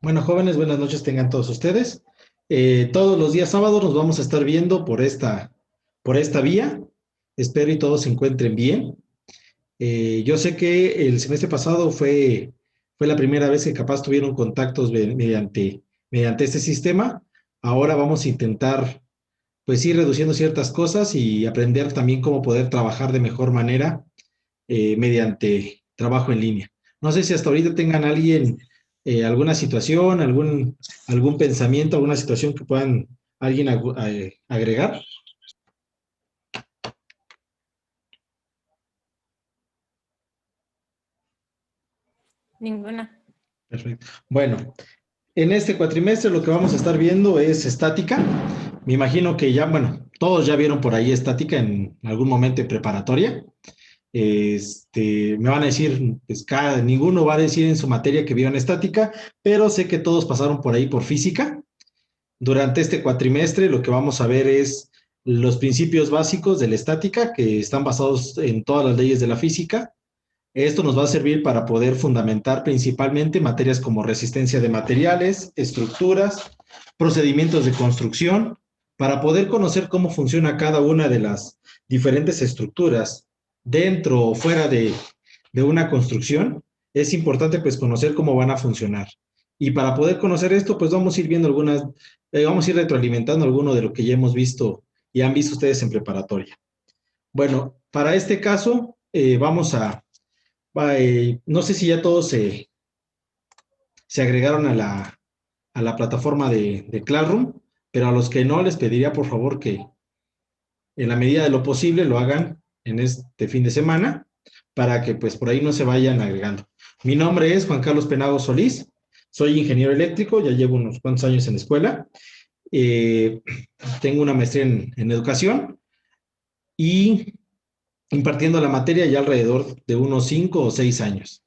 Bueno, jóvenes, buenas noches tengan todos ustedes. Todos los días sábados nos vamos a estar viendo por esta vía. Espero y todos se encuentren bien. Yo sé que el semestre pasado fue la primera vez que capaz tuvieron contactos mediante este sistema. Ahora vamos a intentar, pues, ir reduciendo ciertas cosas y aprender también cómo poder trabajar de mejor manera mediante trabajo en línea. No sé si hasta ahorita tengan alguien, alguna situación, algún pensamiento, alguna situación que puedan alguien agregar. Ninguna. Perfecto. Bueno, en este cuatrimestre lo que vamos a estar viendo es estática. Me imagino que ya, bueno, todos ya vieron por ahí estática en algún momento de preparatoria. Me van a decir, pues ninguno va a decir en su materia que vieron estática, pero sé que todos pasaron por ahí por física. Durante este cuatrimestre lo que vamos a ver es los principios básicos de la estática que están basados en todas las leyes de la física. Esto nos va a servir para poder fundamentar principalmente materias como resistencia de materiales, estructuras, procedimientos de construcción, para poder conocer cómo funciona cada una de las diferentes estructuras dentro o fuera de una construcción. Es importante pues conocer cómo van a funcionar. Y para poder conocer esto, pues vamos a ir viendo vamos a ir retroalimentando alguno de lo que ya hemos visto y han visto ustedes en preparatoria. Bueno, para este caso, no sé si ya todos se agregaron a la plataforma de Classroom, pero a los que no, les pediría por favor que en la medida de lo posible lo hagan en este fin de semana para que pues por ahí no se vayan agregando. Mi nombre es Juan Carlos Penagos Solís, soy ingeniero eléctrico, ya llevo unos cuantos años en la escuela, eh, tengo una maestría en educación y impartiendo la materia ya alrededor de unos 5 o 6 años.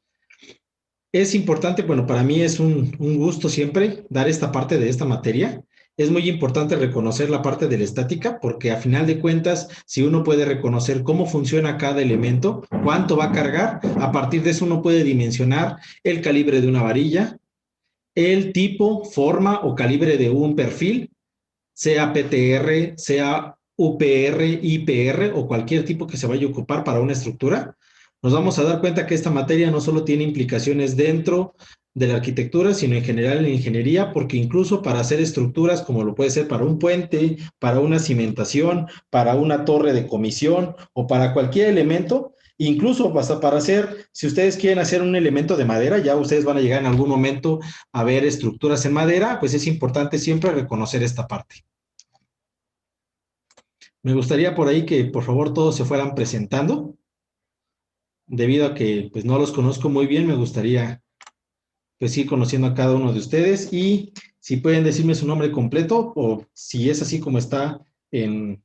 Es importante, bueno, para mí es un gusto siempre dar esta parte de esta materia. Es muy importante reconocer la parte de la estática porque a final de cuentas, si uno puede reconocer cómo funciona cada elemento, cuánto va a cargar, a partir de eso uno puede dimensionar el calibre de una varilla, el tipo, forma o calibre de un perfil, sea PTR, sea UPR, IPR o cualquier tipo que se vaya a ocupar para una estructura, nos vamos a dar cuenta que esta materia no solo tiene implicaciones dentro de la arquitectura, sino en general en la ingeniería, porque incluso para hacer estructuras como lo puede ser para un puente, para una cimentación, para una torre de comisión o para cualquier elemento, incluso hasta para hacer, si ustedes quieren hacer un elemento de madera, ya ustedes van a llegar en algún momento a ver estructuras en madera, pues es importante siempre reconocer esta parte. Me gustaría por ahí que por favor todos se fueran presentando, debido a que pues no los conozco muy bien, me gustaría pues ir conociendo a cada uno de ustedes y si pueden decirme su nombre completo o si es así como está en,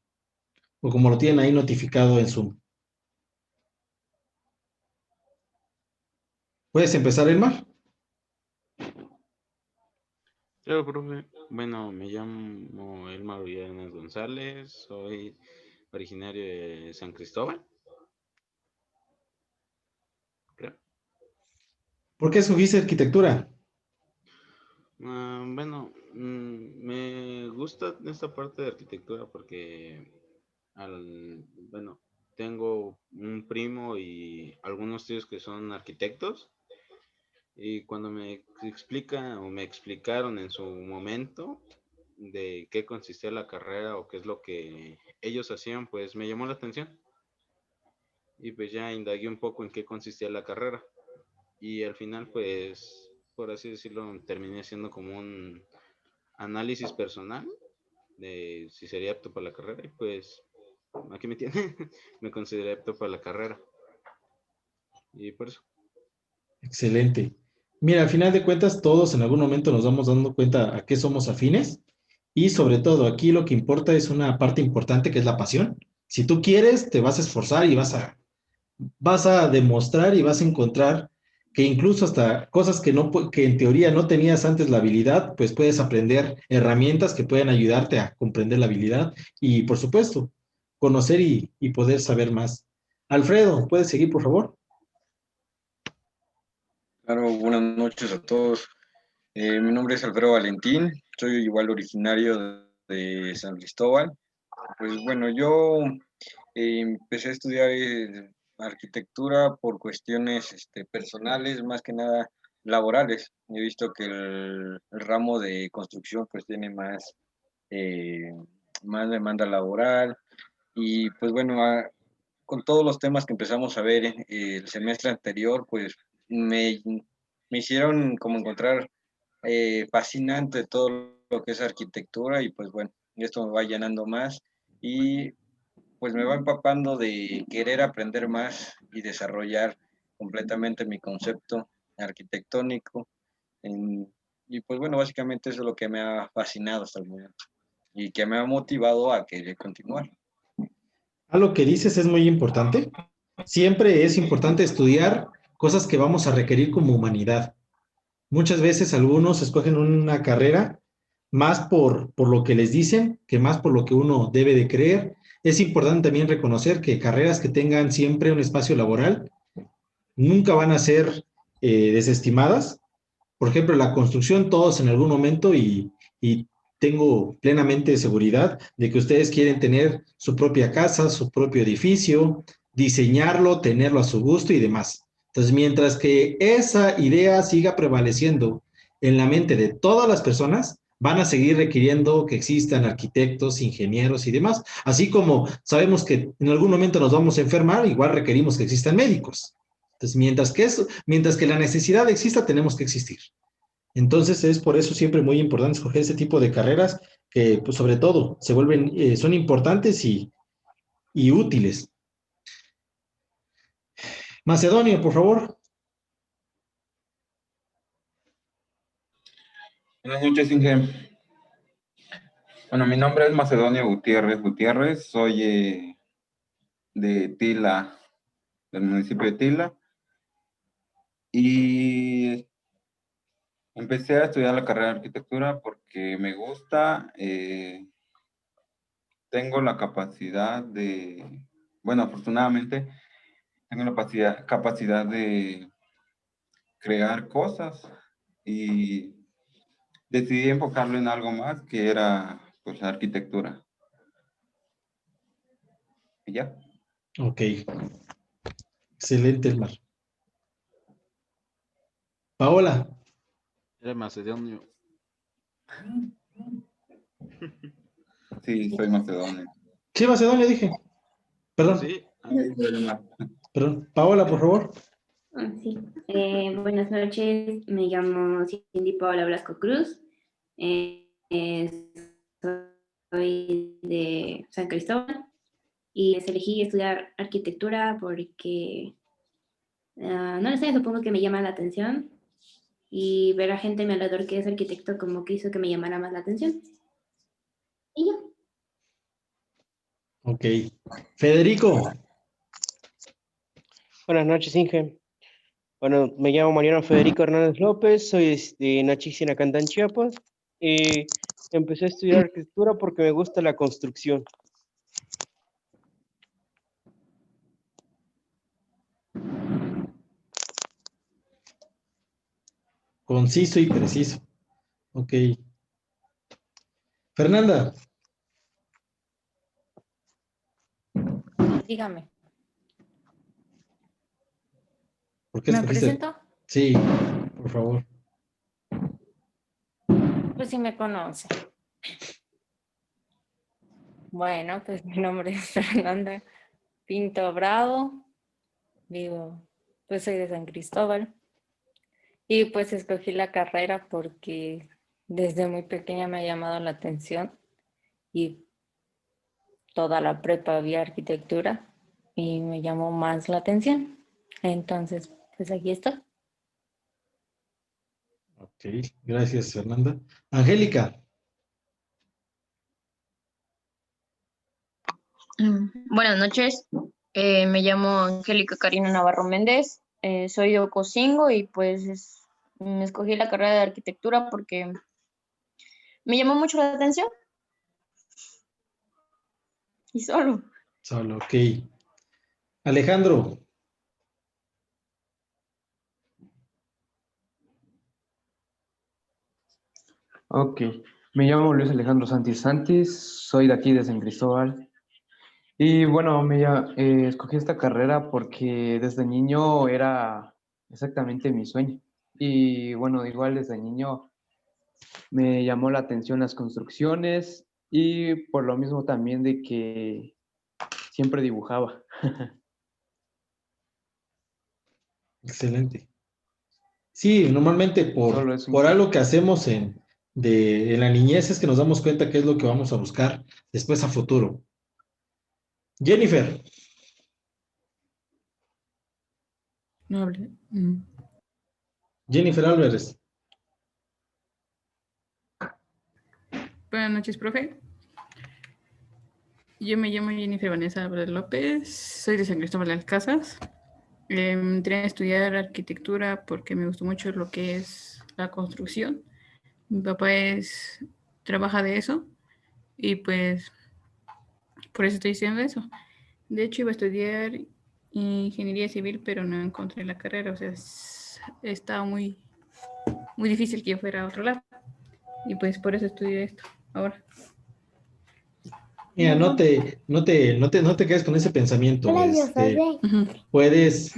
o como lo tienen ahí notificado en Zoom. ¿Puedes empezar, Elmar? Claro, profe. Bueno, me llamo Elmar Villanueva González, soy originario de San Cristóbal, creo. ¿Por qué escogiste arquitectura? Bueno, me gusta esta parte de arquitectura porque, bueno, tengo un primo y algunos tíos que son arquitectos y cuando me explican o me explicaron en su momento de qué consistía la carrera o qué es lo que ellos hacían, pues me llamó la atención y pues ya indagué un poco en qué consistía la carrera y al final pues por así decirlo terminé siendo como un análisis personal de si sería apto para la carrera y pues aquí me tiene, me consideré apto para la carrera y por eso. Excelente. Mira, al final de cuentas, todos en algún momento nos vamos dando cuenta a qué somos afines y sobre todo aquí lo que importa es una parte importante que es la pasión. Si tú quieres, te vas a esforzar y vas a demostrar y vas a encontrar que incluso hasta cosas que en teoría no tenías antes la habilidad, pues puedes aprender herramientas que pueden ayudarte a comprender la habilidad y, por supuesto, conocer y poder saber más. Alfredo, ¿puedes seguir, por favor? Claro, buenas noches a todos. Mi nombre es Alfredo Valentín, soy igual originario de San Cristóbal. Pues bueno, yo empecé a estudiar arquitectura por cuestiones personales, más que nada laborales. He visto que el ramo de construcción pues tiene eh, más demanda laboral y pues bueno, con todos los temas que empezamos a ver el semestre anterior, pues me hicieron como encontrar fascinante todo lo que es arquitectura y pues bueno, esto me va llenando más y pues me va empapando de querer aprender más y desarrollar completamente mi concepto arquitectónico. Y pues bueno, básicamente eso es lo que me ha fascinado hasta el momento y que me ha motivado a querer continuar. Lo que dices es muy importante. Siempre es importante estudiar cosas que vamos a requerir como humanidad. Muchas veces algunos escogen una carrera más por lo que les dicen que más por lo que uno debe de creer. Es importante también reconocer que carreras que tengan siempre un espacio laboral nunca van a ser desestimadas. Por ejemplo, la construcción, todos en algún momento, y tengo plenamente seguridad de que ustedes quieren tener su propia casa, su propio edificio, diseñarlo, tenerlo a su gusto y demás. Entonces, mientras que esa idea siga prevaleciendo en la mente de todas las personas, van a seguir requiriendo que existan arquitectos, ingenieros y demás. Así como sabemos que en algún momento nos vamos a enfermar, igual requerimos que existan médicos. Entonces, mientras que la necesidad exista, tenemos que existir. Entonces, es por eso siempre muy importante escoger ese tipo de carreras que, pues, sobre todo, se vuelven, son importantes y útiles. Macedonio, por favor. Buenas noches, Inge. Bueno, mi nombre es Macedonio Gutiérrez Gutiérrez, soy de Tila, del municipio de Tila, y empecé a estudiar la carrera de arquitectura porque me gusta, tengo la capacidad bueno, afortunadamente, tengo la capacidad de crear cosas y decidí enfocarlo en algo más que era, pues, la arquitectura. ¿Y ya? Ok. Excelente, Elmar. Paola. Era Macedonio. Sí, soy macedonio. Sí, Macedonio, dije. Perdón, Sí. perdón. Paola, por favor. Sí. Buenas noches, me llamo Cindy Paola Blasco Cruz. Soy de San Cristóbal y elegí estudiar arquitectura porque, no lo sé, supongo que me llama la atención y ver a gente a mi alrededor que es arquitecto como que hizo que me llamara más la atención. Y ya. Ok. Federico. Buenas noches, Inge. Bueno, me llamo Mariano Federico Hernández López, soy de Nachixienacantán, Chiapas, y empecé a estudiar arquitectura porque me gusta la construcción. Conciso y preciso. Ok. Fernanda. Dígame. ¿Por qué ¿Me escogiste? presento? Sí, por favor. Pues sí me conoce. Bueno, pues mi nombre es Fernanda Pinto Bravo. Vivo, pues soy de San Cristóbal. Y pues escogí la carrera porque desde muy pequeña me ha llamado la atención y toda la prepa había arquitectura y me llamó más la atención. Entonces, pues aquí estoy. Ok, gracias, Fernanda. Angélica. Buenas noches, me llamo Angélica Karina Navarro Méndez, soy de Ocosingo y pues escogí la carrera de arquitectura porque me llamó mucho la atención y solo. Solo, ok. Alejandro. Ok, me llamo Luis Alejandro Santis Santis, soy de aquí de San Cristóbal. Y bueno, escogí esta carrera porque desde niño era exactamente mi sueño. Y bueno, igual desde niño me llamó la atención las construcciones y por lo mismo también de que siempre dibujaba. Excelente. Sí, normalmente Solo es por un... algo que hacemos en la niñez es que nos damos cuenta qué es lo que vamos a buscar después a futuro. Jennifer, No hable. Jennifer Álvarez. Buenas noches, profe. Yo me llamo Jennifer Vanessa Álvarez López, soy de San Cristóbal de las Casas. Entré a estudiar arquitectura porque me gustó mucho lo que es la construcción. Mi papá trabaja de eso y pues por eso estoy estudiando eso. De hecho, iba a estudiar ingeniería civil, pero no encontré la carrera. O sea, estaba muy difícil que yo fuera a otro lado. Y pues por eso estudio esto ahora. Mira, no te quedes con ese pensamiento. Puedes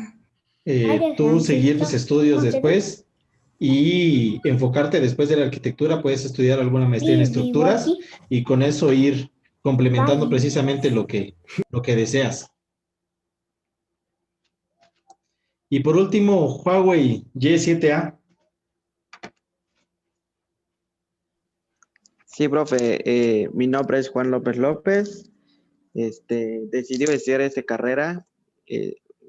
tú seguir tus estudios después y enfocarte después de la arquitectura. Puedes estudiar alguna maestría en estructuras y con eso ir complementando precisamente lo que deseas. Y por último, Huawei Y7A. Sí, profe, mi nombre es Juan López López. Decidí estudiar esta carrera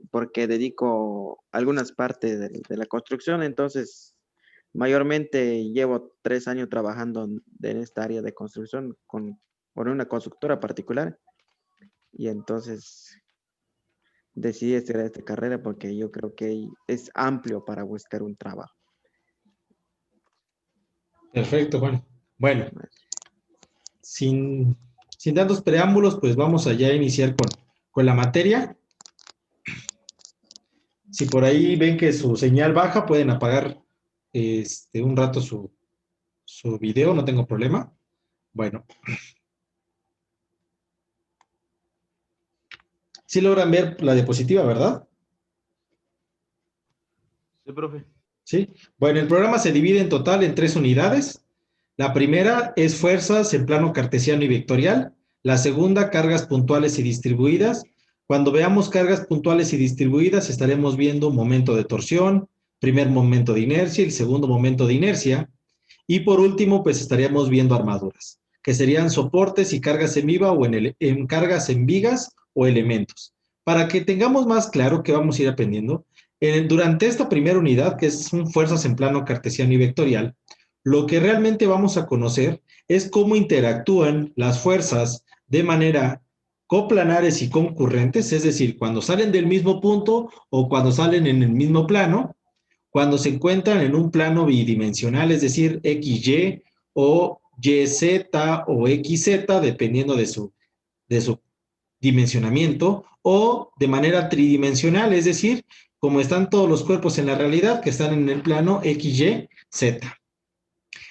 porque dedico algunas partes de la construcción, entonces mayormente llevo 3 años trabajando en esta área de construcción con una constructora particular y entonces decidí estudiar esta carrera porque yo creo que es amplio para buscar un trabajo. Perfecto, Juan. Bueno, sin tantos preámbulos, pues vamos allá a iniciar con la materia. Si por ahí ven que su señal baja, pueden apagar un rato su video, no tengo problema. Bueno. Sí logran ver la diapositiva, ¿verdad? Sí, profe. Sí. Bueno, el programa se divide en total en 3 unidades. La primera es fuerzas en plano cartesiano y vectorial. La segunda, cargas puntuales y distribuidas. Cuando veamos cargas puntuales y distribuidas, estaremos viendo momento de torsión, primer momento de inercia y el segundo momento de inercia. Y por último, pues estaríamos viendo armaduras, que serían soportes y cargas en viga o en cargas en vigas o elementos. Para que tengamos más claro qué vamos a ir aprendiendo, durante esta primera unidad, que son fuerzas en plano cartesiano y vectorial, lo que realmente vamos a conocer es cómo interactúan las fuerzas de manera coplanares y concurrentes, es decir, cuando salen del mismo punto o cuando salen en el mismo plano, cuando se encuentran en un plano bidimensional, es decir, XY o YZ o XZ, dependiendo de su dimensionamiento, o de manera tridimensional, es decir, como están todos los cuerpos en la realidad, que están en el plano XY, Z.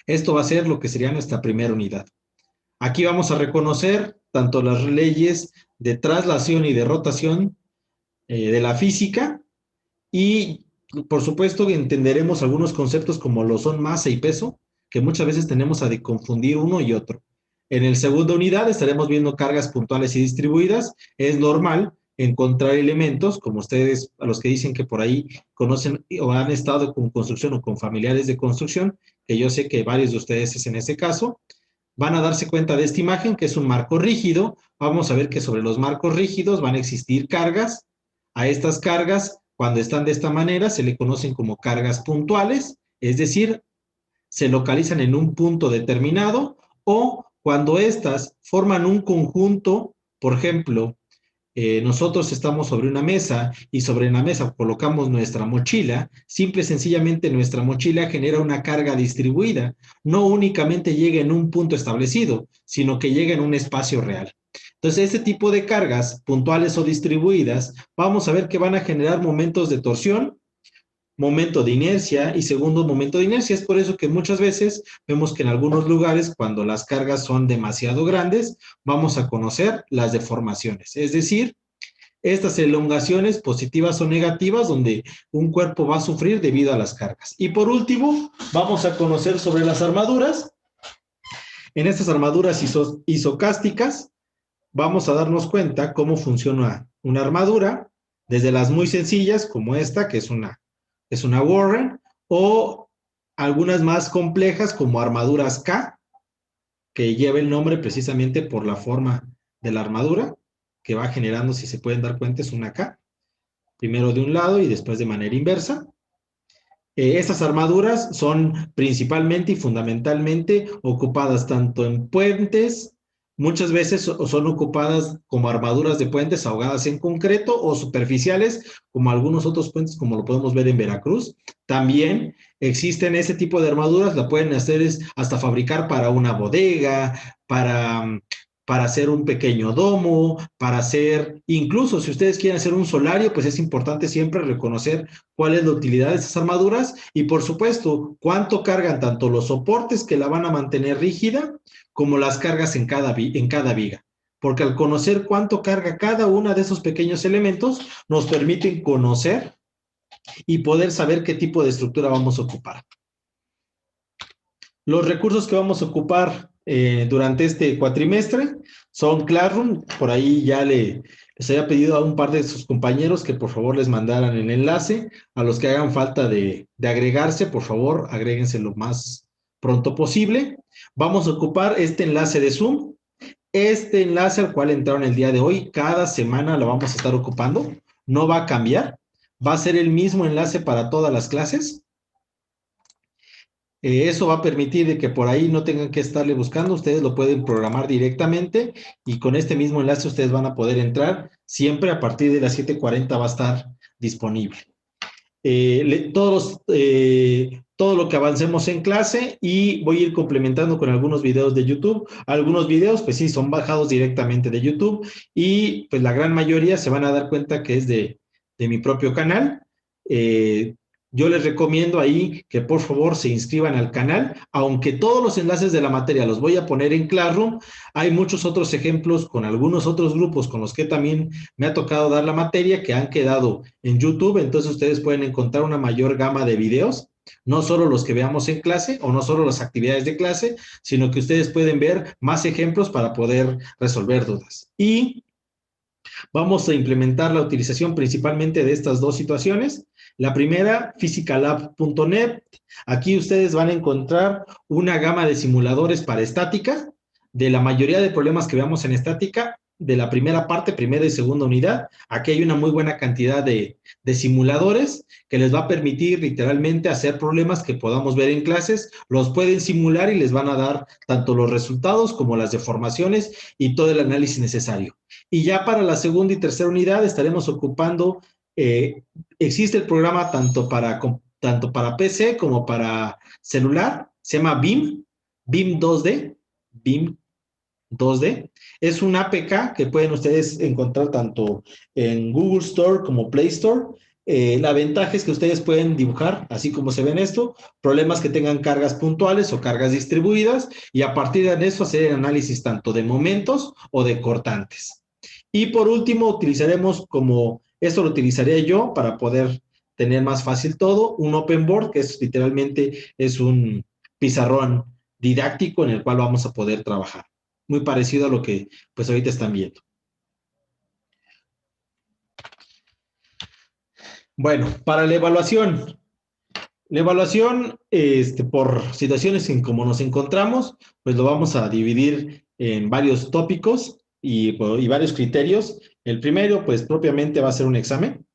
Esto va a ser lo que sería nuestra primera unidad. Aquí vamos a reconocer tanto las leyes de traslación y de rotación de la física y, por supuesto, entenderemos algunos conceptos como lo son masa y peso, que muchas veces tenemos a confundir uno y otro. En la segunda unidad estaremos viendo cargas puntuales y distribuidas. Es normal encontrar elementos, como ustedes, a los que dicen que por ahí conocen o han estado con construcción o con familiares de construcción, que yo sé que varios de ustedes es en ese caso, van a darse cuenta de esta imagen, que es un marco rígido. Vamos a ver que sobre los marcos rígidos van a existir cargas. A estas cargas, cuando están de esta manera, se le conocen como cargas puntuales, es decir, se localizan en un punto determinado, o cuando estas forman un conjunto, por ejemplo, nosotros estamos sobre una mesa y sobre la mesa colocamos nuestra mochila, simple y sencillamente nuestra mochila genera una carga distribuida, no únicamente llega en un punto establecido, sino que llega en un espacio real. Entonces, este tipo de cargas puntuales o distribuidas, vamos a ver que van a generar momentos de torsión, momento de inercia y segundo momento de inercia. Es por eso que muchas veces vemos que en algunos lugares, cuando las cargas son demasiado grandes, vamos a conocer las deformaciones. Es decir, estas elongaciones positivas o negativas donde un cuerpo va a sufrir debido a las cargas. Y por último, vamos a conocer sobre las armaduras. En estas armaduras isocásticas, vamos a darnos cuenta cómo funciona una armadura, desde las muy sencillas, como esta, que es una Warren, o algunas más complejas, como armaduras K, que lleva el nombre precisamente por la forma de la armadura, que va generando, si se pueden dar cuenta, es una K, primero de un lado y después de manera inversa. Estas armaduras son principalmente y fundamentalmente ocupadas tanto en puentes, muchas veces son ocupadas como armaduras de puentes ahogadas en concreto o superficiales, como algunos otros puentes, como lo podemos ver en Veracruz. También existen ese tipo de armaduras, la pueden hacer hasta fabricar para una bodega, para hacer un pequeño domo, para hacer, incluso si ustedes quieren hacer un solario, pues es importante siempre reconocer cuál es la utilidad de esas armaduras y, por supuesto, cuánto cargan tanto los soportes que la van a mantener rígida como las cargas en cada viga. Porque al conocer cuánto carga cada uno de esos pequeños elementos, nos permiten conocer y poder saber qué tipo de estructura vamos a ocupar. Los recursos que vamos a ocupar durante este cuatrimestre son Classroom. Por ahí ya les había pedido a un par de sus compañeros que por favor les mandaran el enlace. A los que hagan falta de agregarse, por favor, agréguense lo más pronto posible. Vamos a ocupar este enlace de Zoom. Este enlace al cual entraron el día de hoy, cada semana lo vamos a estar ocupando. No va a cambiar. Va a ser el mismo enlace para todas las clases. Eso va a permitir de que por ahí no tengan que estarle buscando, ustedes lo pueden programar directamente y con este mismo enlace ustedes van a poder entrar. Siempre a partir de las 7:40 va a estar disponible. Todo lo que avancemos en clase y voy a ir complementando con algunos videos de YouTube. Algunos videos, pues sí, son bajados directamente de YouTube y pues la gran mayoría se van a dar cuenta que es de mi propio canal. Yo les recomiendo ahí que por favor se inscriban al canal, aunque todos los enlaces de la materia los voy a poner en Classroom. Hay muchos otros ejemplos con algunos otros grupos con los que también me ha tocado dar la materia que han quedado en YouTube, entonces ustedes pueden encontrar una mayor gama de videos, no solo los que veamos en clase o no solo las actividades de clase, sino que ustedes pueden ver más ejemplos para poder resolver dudas. Y vamos a implementar la utilización principalmente de estas dos situaciones. La primera, physicalab.net. Aquí ustedes van a encontrar una gama de simuladores para estática, de la mayoría de problemas que veamos en estática, de la primera parte, primera y segunda unidad. Aquí hay una muy buena cantidad de simuladores que les va a permitir literalmente hacer problemas que podamos ver en clases. Los pueden simular y les van a dar tanto los resultados como las deformaciones y todo el análisis necesario. Y ya para la segunda y tercera unidad estaremos ocupando, existe el programa tanto para PC como para celular, se llama BIM 2D, BIM 2D. Es un APK que pueden ustedes encontrar tanto en Google Store como Play Store. La ventaja es que ustedes pueden dibujar, así como se ven esto, problemas que tengan cargas puntuales o cargas distribuidas y a partir de eso hacer el análisis tanto de momentos o de cortantes. Y por último, utilizaremos esto lo utilizaría yo para poder tener más fácil todo, un open board, que es literalmente es un pizarrón didáctico en el cual vamos a poder trabajar. Muy parecido a lo que pues ahorita están viendo. Bueno, para la evaluación por situaciones en cómo nos encontramos, pues lo vamos a dividir en varios tópicos y varios criterios. El primero, pues propiamente va a ser un examen.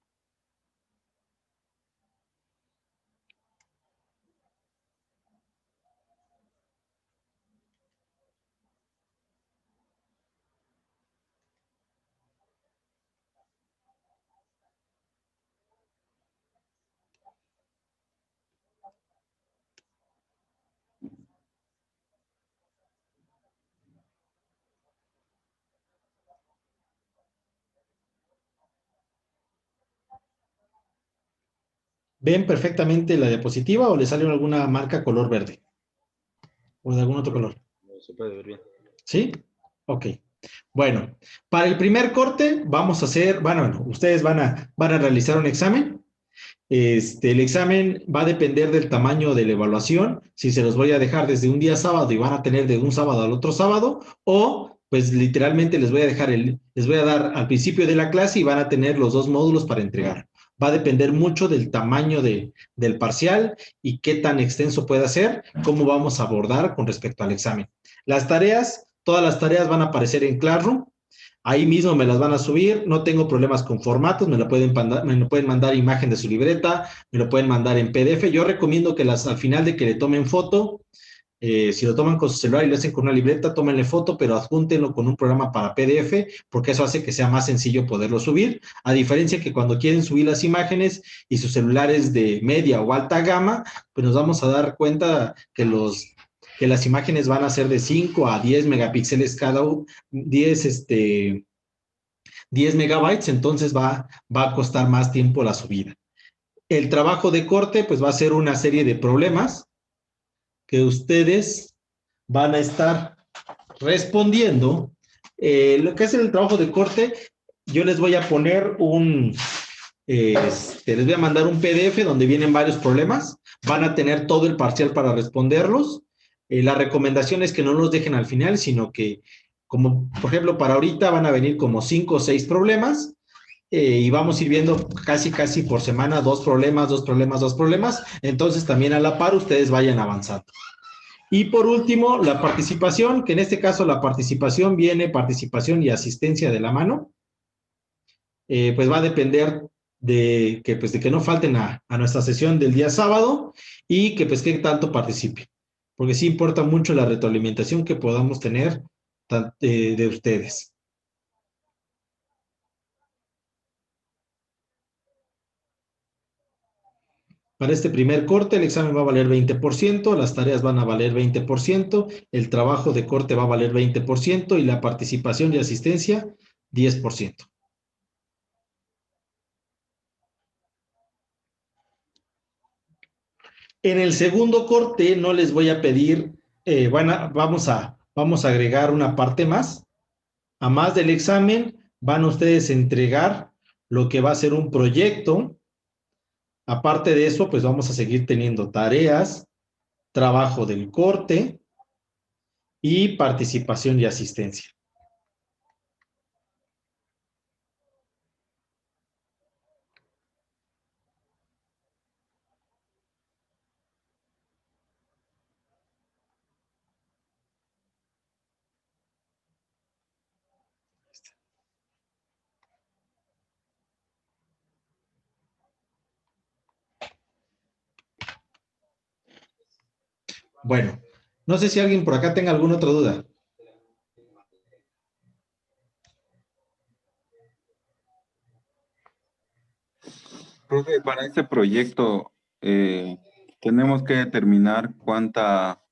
¿Ven perfectamente la diapositiva o le sale alguna marca color verde? ¿O de algún otro color? Se puede ver bien. ¿Sí? Ok. Bueno, para el primer corte vamos a hacer, bueno, ustedes van a realizar un examen. El examen va a depender del tamaño de la evaluación, si se los voy a dejar desde un día sábado y van a tener de un sábado al otro sábado, o pues literalmente les voy a dejar les voy a dar al principio de la clase y van a tener los 2 módulos para entregar. Va a depender mucho del tamaño del parcial y qué tan extenso pueda ser, cómo vamos a abordar con respecto al examen. Las tareas, todas las tareas van a aparecer en Classroom. Ahí mismo me las van a subir, no tengo problemas con formatos, me lo pueden mandar imagen de su libreta, me lo pueden mandar en PDF. Yo recomiendo que al final de que le tomen foto, si lo toman con su celular y lo hacen con una libreta, tómenle foto, pero adjúntenlo con un programa para PDF, porque eso hace que sea más sencillo poderlo subir, a diferencia que cuando quieren subir las imágenes y sus celulares de media o alta gama, pues nos vamos a dar cuenta que las imágenes van a ser de 5 a 10 megapíxeles cada uno, 10 megabytes, entonces va a costar más tiempo la subida. El trabajo de corte, pues va a ser una serie de problemas que ustedes van a estar respondiendo. Lo que es el trabajo de corte, yo les voy a poner les voy a mandar un PDF donde vienen varios problemas. Van a tener todo el parcial para responderlos. La recomendación es que no los dejen al final, sino que, como por ejemplo, para ahorita van a venir como 5 o 6 problemas. Y vamos a ir viendo casi por semana 2 problemas, 2 problemas, 2 problemas. Entonces también a la par ustedes vayan avanzando. Y por último, la participación, que en este caso la participación viene participación y asistencia de la mano. Pues va a depender de que no falten a nuestra sesión del día sábado y que pues que tanto participen. Porque sí importa mucho la retroalimentación que podamos tener de ustedes. Para este primer corte, el examen va a valer 20%, las tareas van a valer 20%, el trabajo de corte va a valer 20% y la participación y asistencia 10%. En el segundo corte no les voy a pedir, vamos a agregar una parte más. A más del examen, van ustedes a entregar lo que va a ser un proyecto. Aparte de eso, pues vamos a seguir teniendo tareas, trabajo del corte y participación y asistencia. Bueno, no sé si alguien por acá tenga alguna otra duda. Profe, para este proyecto, ¿tenemos que determinar cuánta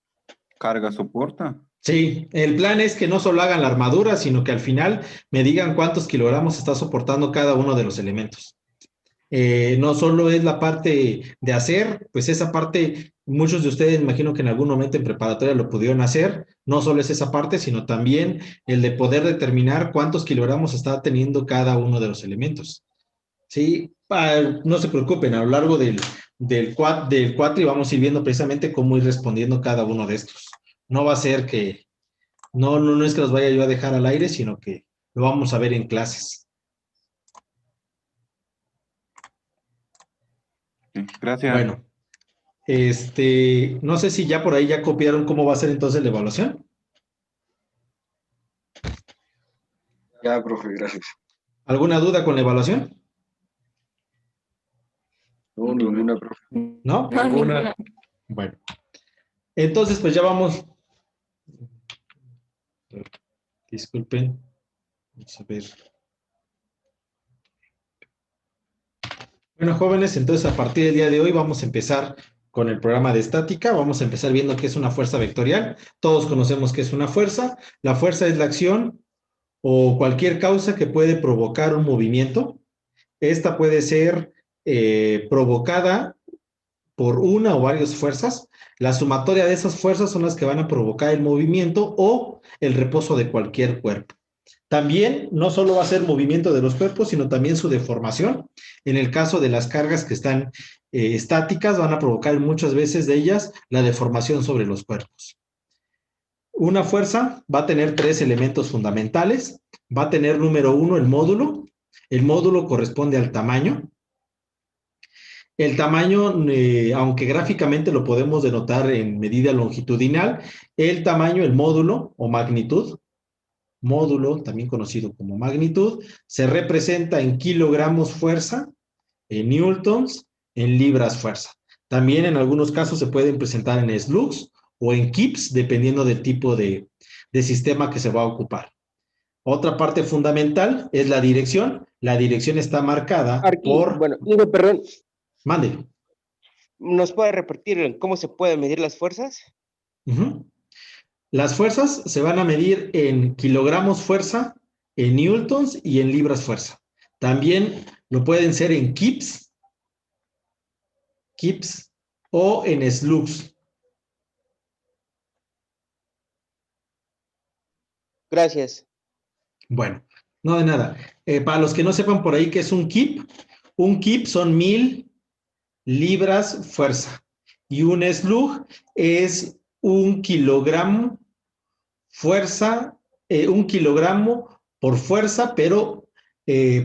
carga soporta? Sí, el plan es que no solo hagan la armadura, sino que al final me digan cuántos kilogramos está soportando cada uno de los elementos. No solo es la parte de hacer, pues esa parte, muchos de ustedes imagino que en algún momento en preparatoria lo pudieron hacer, no solo es esa parte, sino también el de poder determinar cuántos kilogramos está teniendo cada uno de los elementos. Sí, no se preocupen, a lo largo del cuatri vamos a ir viendo precisamente cómo ir respondiendo cada uno de estos. No va a ser que, no es que los vaya yo a dejar al aire, sino que lo vamos a ver en clases. Gracias. Bueno, no sé si ya por ahí ya copiaron cómo va a ser entonces la evaluación. Ya, profe, gracias. ¿Alguna duda con la evaluación? No, ninguna, profe. ¿No? No, ninguna. Bueno, entonces pues ya vamos. Disculpen. Vamos a ver. Bueno, jóvenes, entonces a partir del día de hoy vamos a empezar con el programa de estática. Vamos a empezar viendo qué es una fuerza vectorial. Todos conocemos qué es una fuerza. La fuerza es la acción o cualquier causa que puede provocar un movimiento. Esta puede ser provocada por una o varias fuerzas. La sumatoria de esas fuerzas son las que van a provocar el movimiento o el reposo de cualquier cuerpo. También no solo va a ser movimiento de los cuerpos, sino también su deformación. En el caso de las cargas que están estáticas, van a provocar muchas veces de ellas la deformación sobre los cuerpos. Una fuerza va a tener 3 elementos fundamentales. Va a tener, número 1, el módulo. El módulo corresponde al tamaño. El tamaño, aunque gráficamente lo podemos denotar en medida longitudinal, el tamaño, el módulo o magnitud, módulo, también conocido como magnitud, se representa en kilogramos fuerza, en newtons, en libras fuerza. También en algunos casos se pueden presentar en slugs o en kips, dependiendo del tipo de sistema que se va a ocupar. Otra parte fundamental es la dirección. La dirección está marcada por... Bueno, Ingo, perdón, Mande. ¿nos puede repetir cómo se pueden medir las fuerzas? Las fuerzas se van a medir en kilogramos fuerza, en newtons y en libras fuerza. También lo pueden ser en kips o en slugs. Gracias. Bueno, no de nada. Para los que no sepan por ahí qué es un kip son 1000 libras fuerza. Y un slug es 1 kilogramo fuerza, 1 kilogramo por fuerza, pero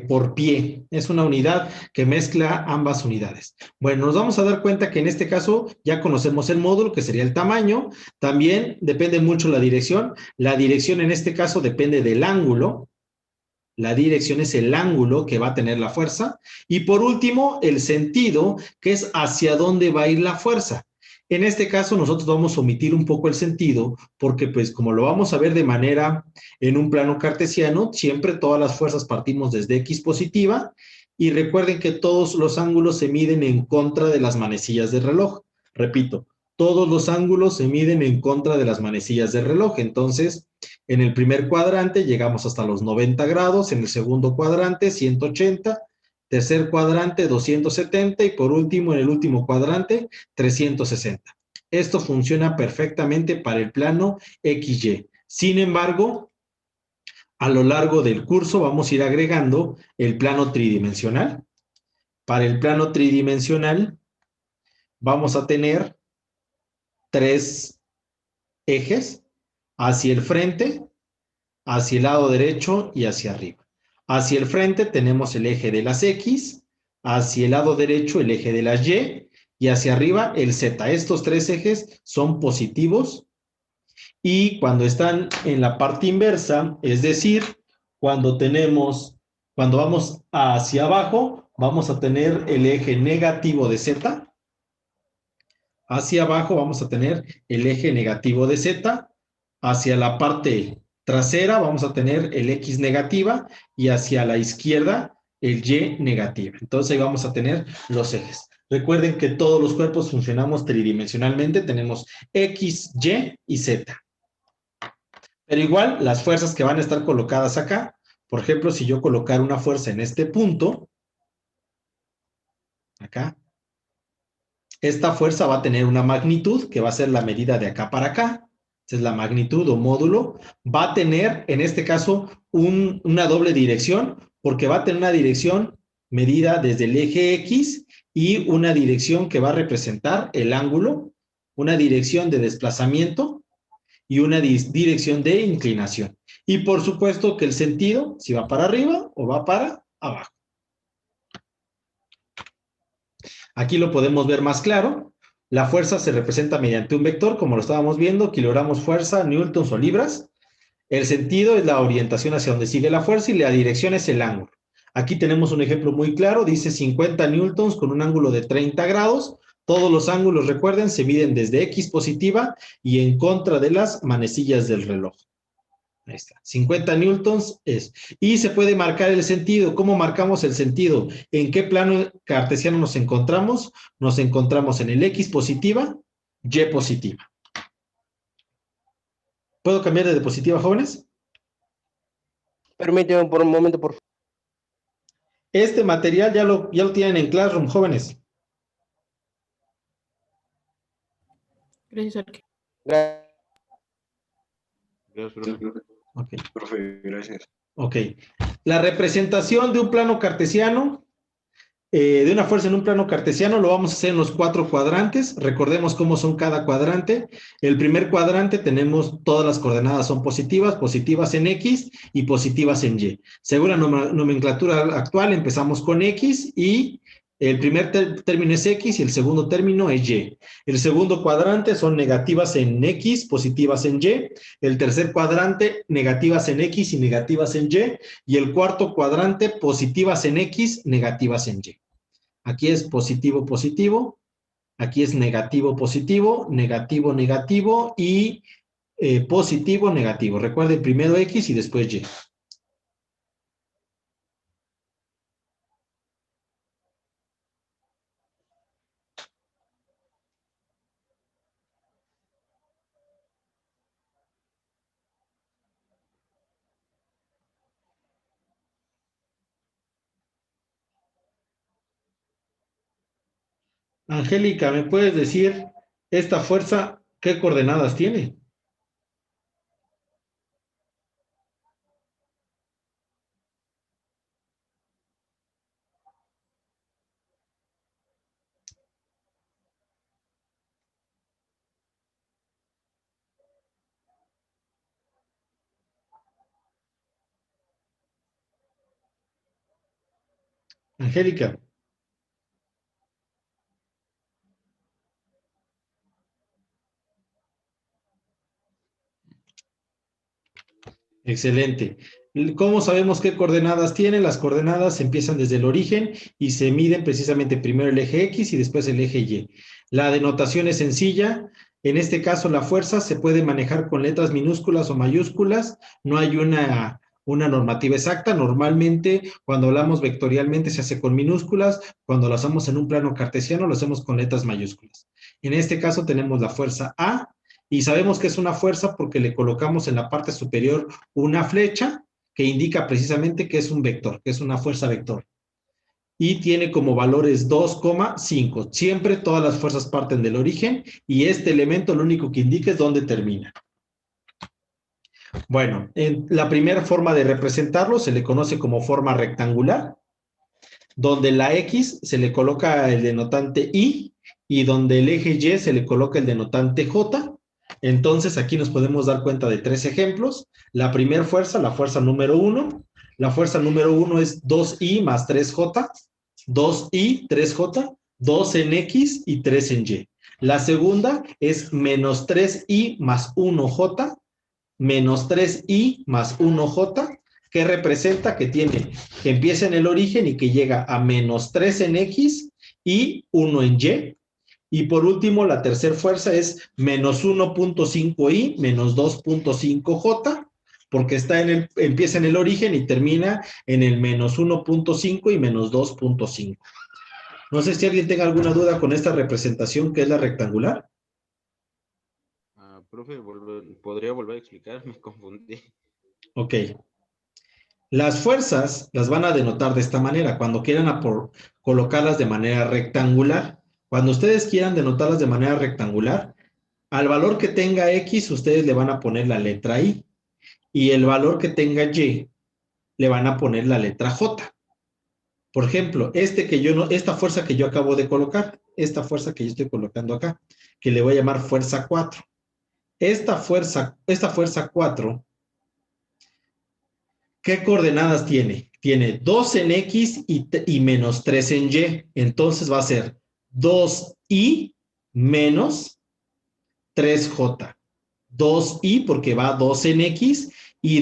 por pie. Es una unidad que mezcla ambas unidades. Bueno, nos vamos a dar cuenta que en este caso ya conocemos el módulo, que sería el tamaño. También depende mucho la dirección. La dirección en este caso depende del ángulo. La dirección es el ángulo que va a tener la fuerza. Y por último, el sentido, que es hacia dónde va a ir la fuerza. En este caso, nosotros vamos a omitir un poco el sentido, porque pues como lo vamos a ver de manera en un plano cartesiano, siempre todas las fuerzas partimos desde X positiva, y recuerden que todos los ángulos se miden en contra de las manecillas del reloj. Repito, todos los ángulos se miden en contra de las manecillas del reloj. Entonces, en el primer cuadrante llegamos hasta los 90 grados, en el segundo cuadrante 180, tercer cuadrante 270 y por último, en el último cuadrante 360. Esto funciona perfectamente para el plano XY. Sin embargo, a lo largo del curso vamos a ir agregando el plano tridimensional. Para el plano tridimensional vamos a tener 3 ejes hacia el frente, hacia el lado derecho y hacia arriba. Hacia el frente tenemos el eje de las X, hacia el lado derecho el eje de las y hacia arriba el Z. Estos 3 ejes son positivos y cuando están en la parte inversa, es decir, cuando vamos hacia abajo, vamos a tener el eje negativo de Z. Hacia abajo vamos a tener el eje negativo de Z. Hacia la parte trasera vamos a tener el X negativa y hacia la izquierda el Y negativa. Entonces ahí vamos a tener los ejes. Recuerden que todos los cuerpos funcionamos tridimensionalmente. Tenemos X, Y y Z. Pero igual las fuerzas que van a estar colocadas acá, por ejemplo, si yo colocar una fuerza en este punto, acá, esta fuerza va a tener una magnitud que va a ser la medida de acá para acá. Esa es la magnitud o módulo. Va a tener, en este caso, una doble dirección, porque va a tener una dirección medida desde el eje X y una dirección que va a representar el ángulo, una dirección de desplazamiento y una dirección de inclinación. Y por supuesto que el sentido, si va para arriba o va para abajo. Aquí lo podemos ver más claro. La fuerza se representa mediante un vector, como lo estábamos viendo, kilogramos fuerza, newtons o libras. El sentido es la orientación hacia donde sigue la fuerza y la dirección es el ángulo. Aquí tenemos un ejemplo muy claro, dice 50 newtons con un ángulo de 30 grados. Todos los ángulos, recuerden, se miden desde X positiva y en contra de las manecillas del reloj. Ahí está, 50 newtons es. Y se puede marcar el sentido. ¿Cómo marcamos el sentido? ¿En qué plano cartesiano nos encontramos? Nos encontramos en el X positiva, Y positiva. ¿Puedo cambiar de diapositiva, jóvenes? Permíteme por un momento, por favor. Este material ya lo tienen en Classroom, jóvenes. Gracias, Arqui. Gracias, profe. Ok. Profe, gracias. Ok. La representación de un plano cartesiano, de una fuerza en un plano cartesiano, lo vamos a hacer en los 4 cuadrantes. Recordemos cómo son cada cuadrante. El primer cuadrante tenemos todas las coordenadas son positivas, positivas en X y positivas en Y. Según la nomenclatura actual, empezamos con X y el primer término es X y el segundo término es Y. El segundo cuadrante son negativas en X, positivas en Y. El tercer cuadrante, negativas en X y negativas en Y. Y el cuarto cuadrante, positivas en X, negativas en Y. Aquí es positivo, positivo. Aquí es negativo, positivo, negativo, negativo y positivo, negativo. Recuerden primero X y después Y. Angélica, ¿me puedes decir esta fuerza qué coordenadas tiene? Angélica. Excelente. ¿Cómo sabemos qué coordenadas tiene? Las coordenadas empiezan desde el origen y se miden precisamente primero el eje X y después el eje Y. La denotación es sencilla. En este caso, la fuerza se puede manejar con letras minúsculas o mayúsculas. No hay una normativa exacta. Normalmente, cuando hablamos vectorialmente, se hace con minúsculas. Cuando lo hacemos en un plano cartesiano, lo hacemos con letras mayúsculas. En este caso, tenemos la fuerza A. Y sabemos que es una fuerza porque le colocamos en la parte superior una flecha que indica precisamente que es un vector, que es una fuerza vector. Y tiene como valores 2,5. Siempre todas las fuerzas parten del origen y este elemento lo único que indica es dónde termina. Bueno, en la primera forma de representarlo se le conoce como forma rectangular, donde la X se le coloca el denotante Y y donde el eje Y se le coloca el denotante J. Entonces aquí nos podemos dar cuenta de 3 ejemplos. La primera fuerza, la fuerza número 1. La fuerza número 1 es 2I más 3J. 2I, 3J, 2 en X y 3 en Y. La segunda es menos 3I más 1J, menos 3I más 1J, que representa que empieza en el origen y que llega a menos 3 en X y 1 en Y. Y por último, la tercera fuerza es menos 1.5i menos 2.5j, porque empieza en el origen y termina en el menos 1.5 y menos 2.5. No sé si alguien tenga alguna duda con esta representación que es la rectangular. Profe, ¿podría volver a explicar? Me confundí. Ok. Las fuerzas las van a denotar de esta manera, cuando quieran colocarlas de manera rectangular. Cuando ustedes quieran denotarlas de manera rectangular, al valor que tenga X, ustedes le van a poner la letra I. Y el valor que tenga Y, le van a poner la letra J. Por ejemplo, esta fuerza que yo acabo de colocar, esta fuerza que yo estoy colocando acá, que le voy a llamar fuerza 4. Esta fuerza 4, ¿qué coordenadas tiene? Tiene 2 en X y menos 3 en Y. Entonces va a ser 2I menos 3J. 2I porque va 2 en X y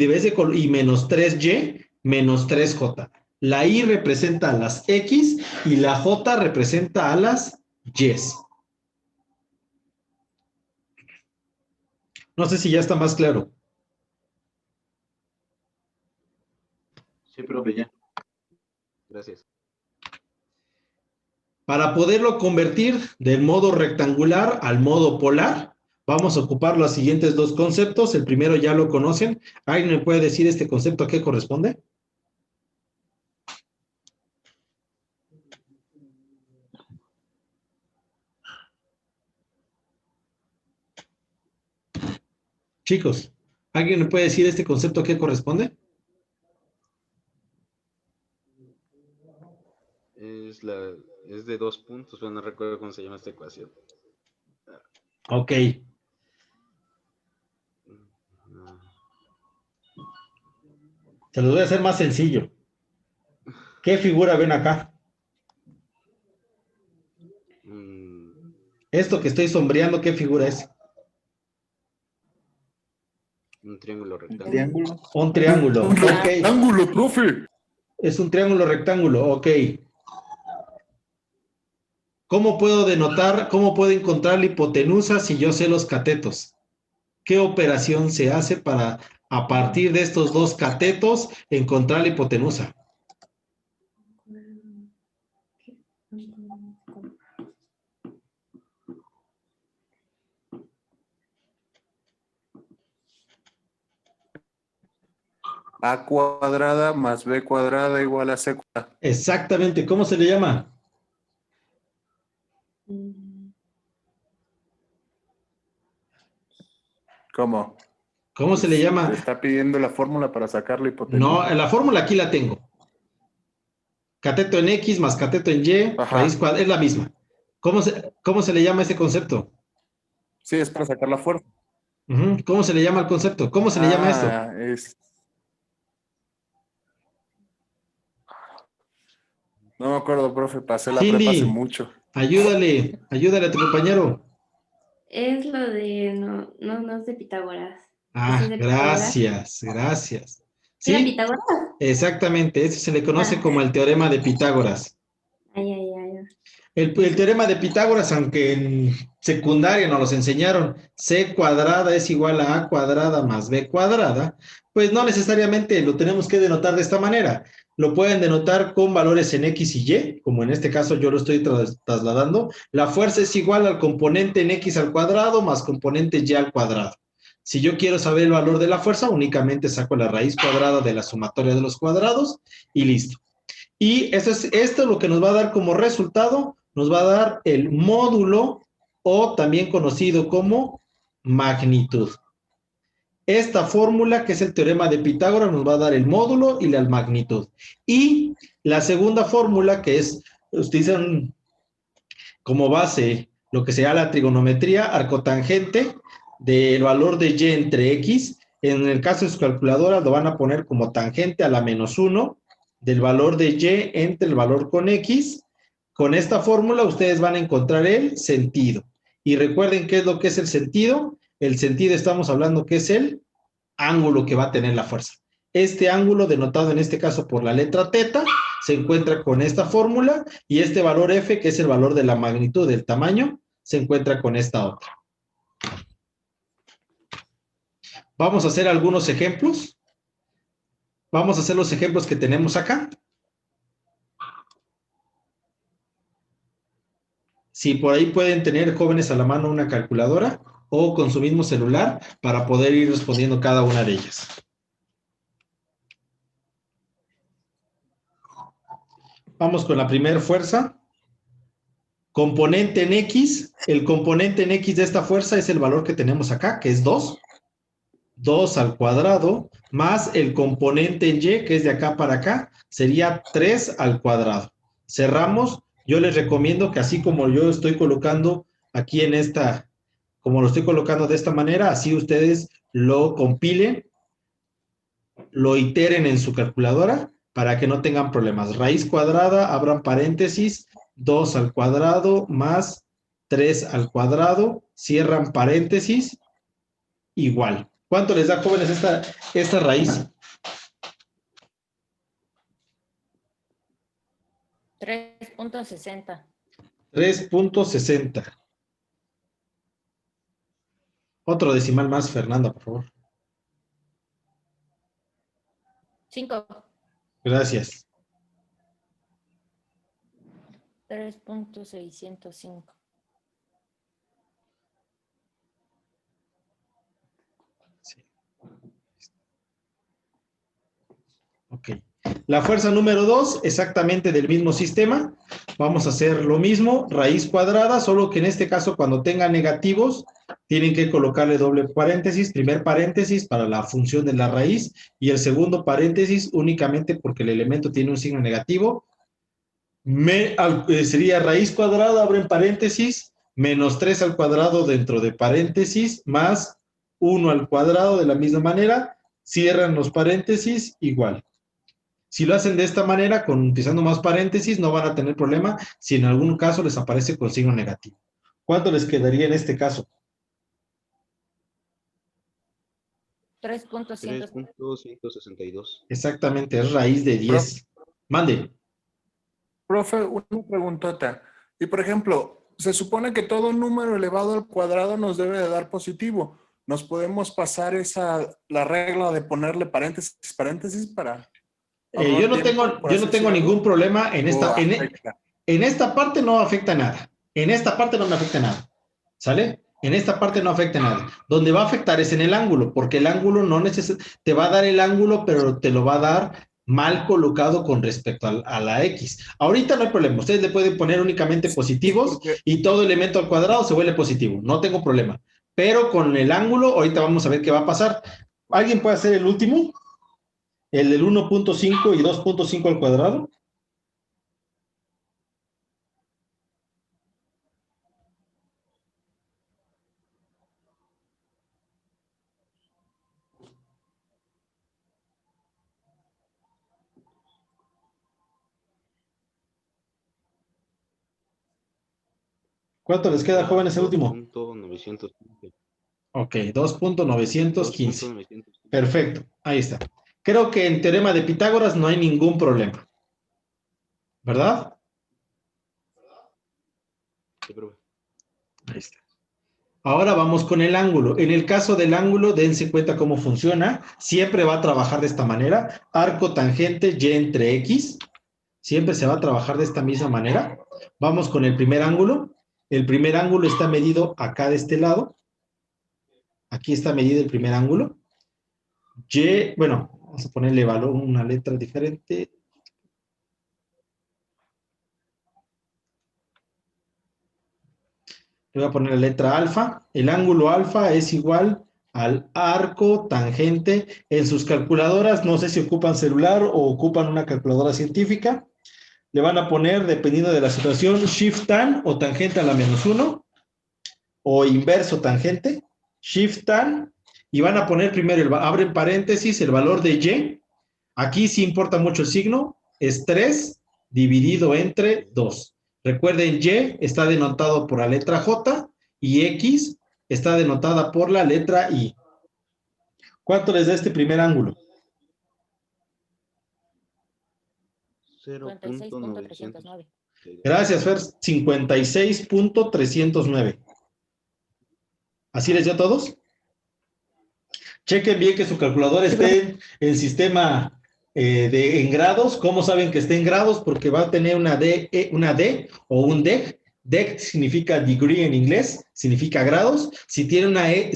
menos 3Y menos 3J. La I representa a las X y la J representa a las Y. No sé si ya está más claro. Sí, profe, ya. Gracias. Para poderlo convertir del modo rectangular al modo polar, vamos a ocupar los siguientes 2 conceptos. El primero ya lo conocen. ¿Alguien me puede decir este concepto a qué corresponde? Chicos, ¿alguien me puede decir este concepto a qué corresponde? Es de 2 puntos, pero no recuerdo cómo se llama esta ecuación. Ok. Se los voy a hacer más sencillo. ¿Qué figura ven acá? Esto que estoy sombreando, ¿qué figura es? Un triángulo rectángulo. Triángulo. Un triángulo, ok. Triángulo, profe. Es un triángulo rectángulo, ok. ¿Cómo puedo denotar, cómo puedo encontrar la hipotenusa si yo sé los catetos? ¿Qué operación se hace para, a partir de estos dos catetos, encontrar la hipotenusa? A cuadrada más B cuadrada igual a C cuadrada. Exactamente, ¿cómo se le llama? ¿Cómo? ¿Cómo se le llama? Le está pidiendo la fórmula para sacar la hipotenusa. No, la fórmula aquí la tengo. Cateto en X más cateto en Y, Ajá. raíz cuadrada, es la misma. ¿Cómo se le llama ese concepto? Sí, es para sacar la fuerza. Ujú. ¿Cómo se le llama el concepto? ¿Cómo se le llama esto? No me acuerdo, profe, pasé la prepa hace Cindy, mucho. ayúdale a tu compañero. Es lo de, no es de Pitágoras. Ah, ¿Es de Pitágoras? gracias. ¿Era ¿Sí? Pitágoras? Exactamente, ese se le conoce como el teorema de Pitágoras. Ay. El teorema de Pitágoras, aunque en secundaria nos los enseñaron, C cuadrada es igual a A cuadrada más B cuadrada, pues no necesariamente lo tenemos que denotar de esta manera. Lo pueden denotar con valores en X y Y, como en este caso yo lo estoy trasladando. La fuerza es igual al componente en X al cuadrado más componente Y al cuadrado. Si yo quiero saber el valor de la fuerza, únicamente saco la raíz cuadrada de la sumatoria de los cuadrados y listo. Y esto es lo que nos va a dar como resultado, nos va a dar el módulo o también conocido como magnitud. Esta fórmula, que es el teorema de Pitágoras, nos va a dar el módulo y la magnitud. Y la segunda fórmula, que es, utilizan como base lo que sea la trigonometría arcotangente del valor de y entre x. En el caso de su calculadora lo van a poner como tangente a la -1 del valor de y entre el valor con x. Con esta fórmula ustedes van a encontrar el sentido. Y recuerden qué es lo que es el sentido. El sentido estamos hablando que es el ángulo que va a tener la fuerza. Este ángulo, denotado en este caso por la letra teta, se encuentra con esta fórmula y este valor F, que es el valor de la magnitud del tamaño, se encuentra con esta otra. Vamos a hacer algunos ejemplos. Vamos a hacer los ejemplos que tenemos acá. Si por ahí pueden tener, jóvenes, a la mano una calculadora o con su mismo celular para poder ir respondiendo cada una de ellas. Vamos con la primera fuerza. Componente en X. El componente en X de esta fuerza es el valor que tenemos acá, que es 2. 2 al cuadrado, más el componente en Y, que es de acá para acá, sería 3 al cuadrado. Cerramos. Yo les recomiendo que así como yo estoy colocando aquí en esta, como lo estoy colocando de esta manera, así ustedes lo compilen, lo iteren en su calculadora para que no tengan problemas. Raíz cuadrada, abran paréntesis, 2 al cuadrado más 3 al cuadrado, cierran paréntesis, igual. ¿Cuánto les da, jóvenes, esta raíz? 3.60. 3.60. Otro decimal más, Fernanda, por favor. 5. Gracias. 3.605. Ok. La fuerza número 2, exactamente del mismo sistema. Vamos a hacer lo mismo, raíz cuadrada, solo que en este caso cuando tenga negativos, tienen que colocarle doble paréntesis, primer paréntesis para la función de la raíz y el segundo paréntesis únicamente porque el elemento tiene un signo negativo. Sería raíz cuadrada, abren paréntesis, menos 3 al cuadrado dentro de paréntesis, más 1 al cuadrado de la misma manera, cierran los paréntesis igual. Si lo hacen de esta manera, utilizando más paréntesis, no van a tener problema si en algún caso les aparece con signo negativo. ¿Cuánto les quedaría en este caso? 3.162. Exactamente, es raíz de 10. Mande. Profe, una preguntota. Y por ejemplo, se supone que todo número elevado al cuadrado nos debe de dar positivo. ¿Nos podemos pasar la regla de ponerle paréntesis para... Yo no tengo ningún problema en esta parte no afecta nada. En esta parte no me afecta nada. ¿Sale? En esta parte no afecta nada. Donde va a afectar es en el ángulo, porque el ángulo no te va a dar el ángulo, pero te lo va a dar mal colocado con respecto a la X. Ahorita no hay problema. Ustedes le pueden poner únicamente positivos y todo elemento al cuadrado se vuelve positivo. No tengo problema. Pero con el ángulo, ahorita vamos a ver qué va a pasar. ¿Alguien puede hacer el último? El del 1.5 y 2.5 al cuadrado. ¿Cuánto les queda, jóvenes, el último? 2.915. Ok, 2.915. Perfecto, ahí está. Creo que en teorema de Pitágoras no hay ningún problema. ¿Verdad? Sí, profe. Ahí está. Ahora vamos con el ángulo. En el caso del ángulo, dense cuenta cómo funciona. Siempre va a trabajar de esta manera. Arco tangente Y entre X. Siempre se va a trabajar de esta misma manera. Vamos con el primer ángulo. El primer ángulo está medido acá de este lado. Aquí está medido el primer ángulo. Y, bueno, vamos a ponerle valor, una letra diferente. Le voy a poner la letra alfa. El ángulo alfa es igual al arco tangente. En sus calculadoras, no sé si ocupan celular o ocupan una calculadora científica. Le van a poner, dependiendo de la situación, shift tan o tangente a la -1 o inverso tangente, shift tan, y van a poner primero, abren paréntesis, el valor de Y. Aquí sí importa mucho el signo, es 3 dividido entre 2. Recuerden, Y está denotado por la letra J y X está denotada por la letra I. ¿Cuánto les da este primer ángulo? 56.309. Gracias, Fer. 56.309. ¿Así les dio a todos? Chequen bien que su calculadora esté en sistema en grados. ¿Cómo saben que esté en grados? Porque va a tener una D o un DEG. DEG significa degree en inglés, significa grados. Si tiene una R,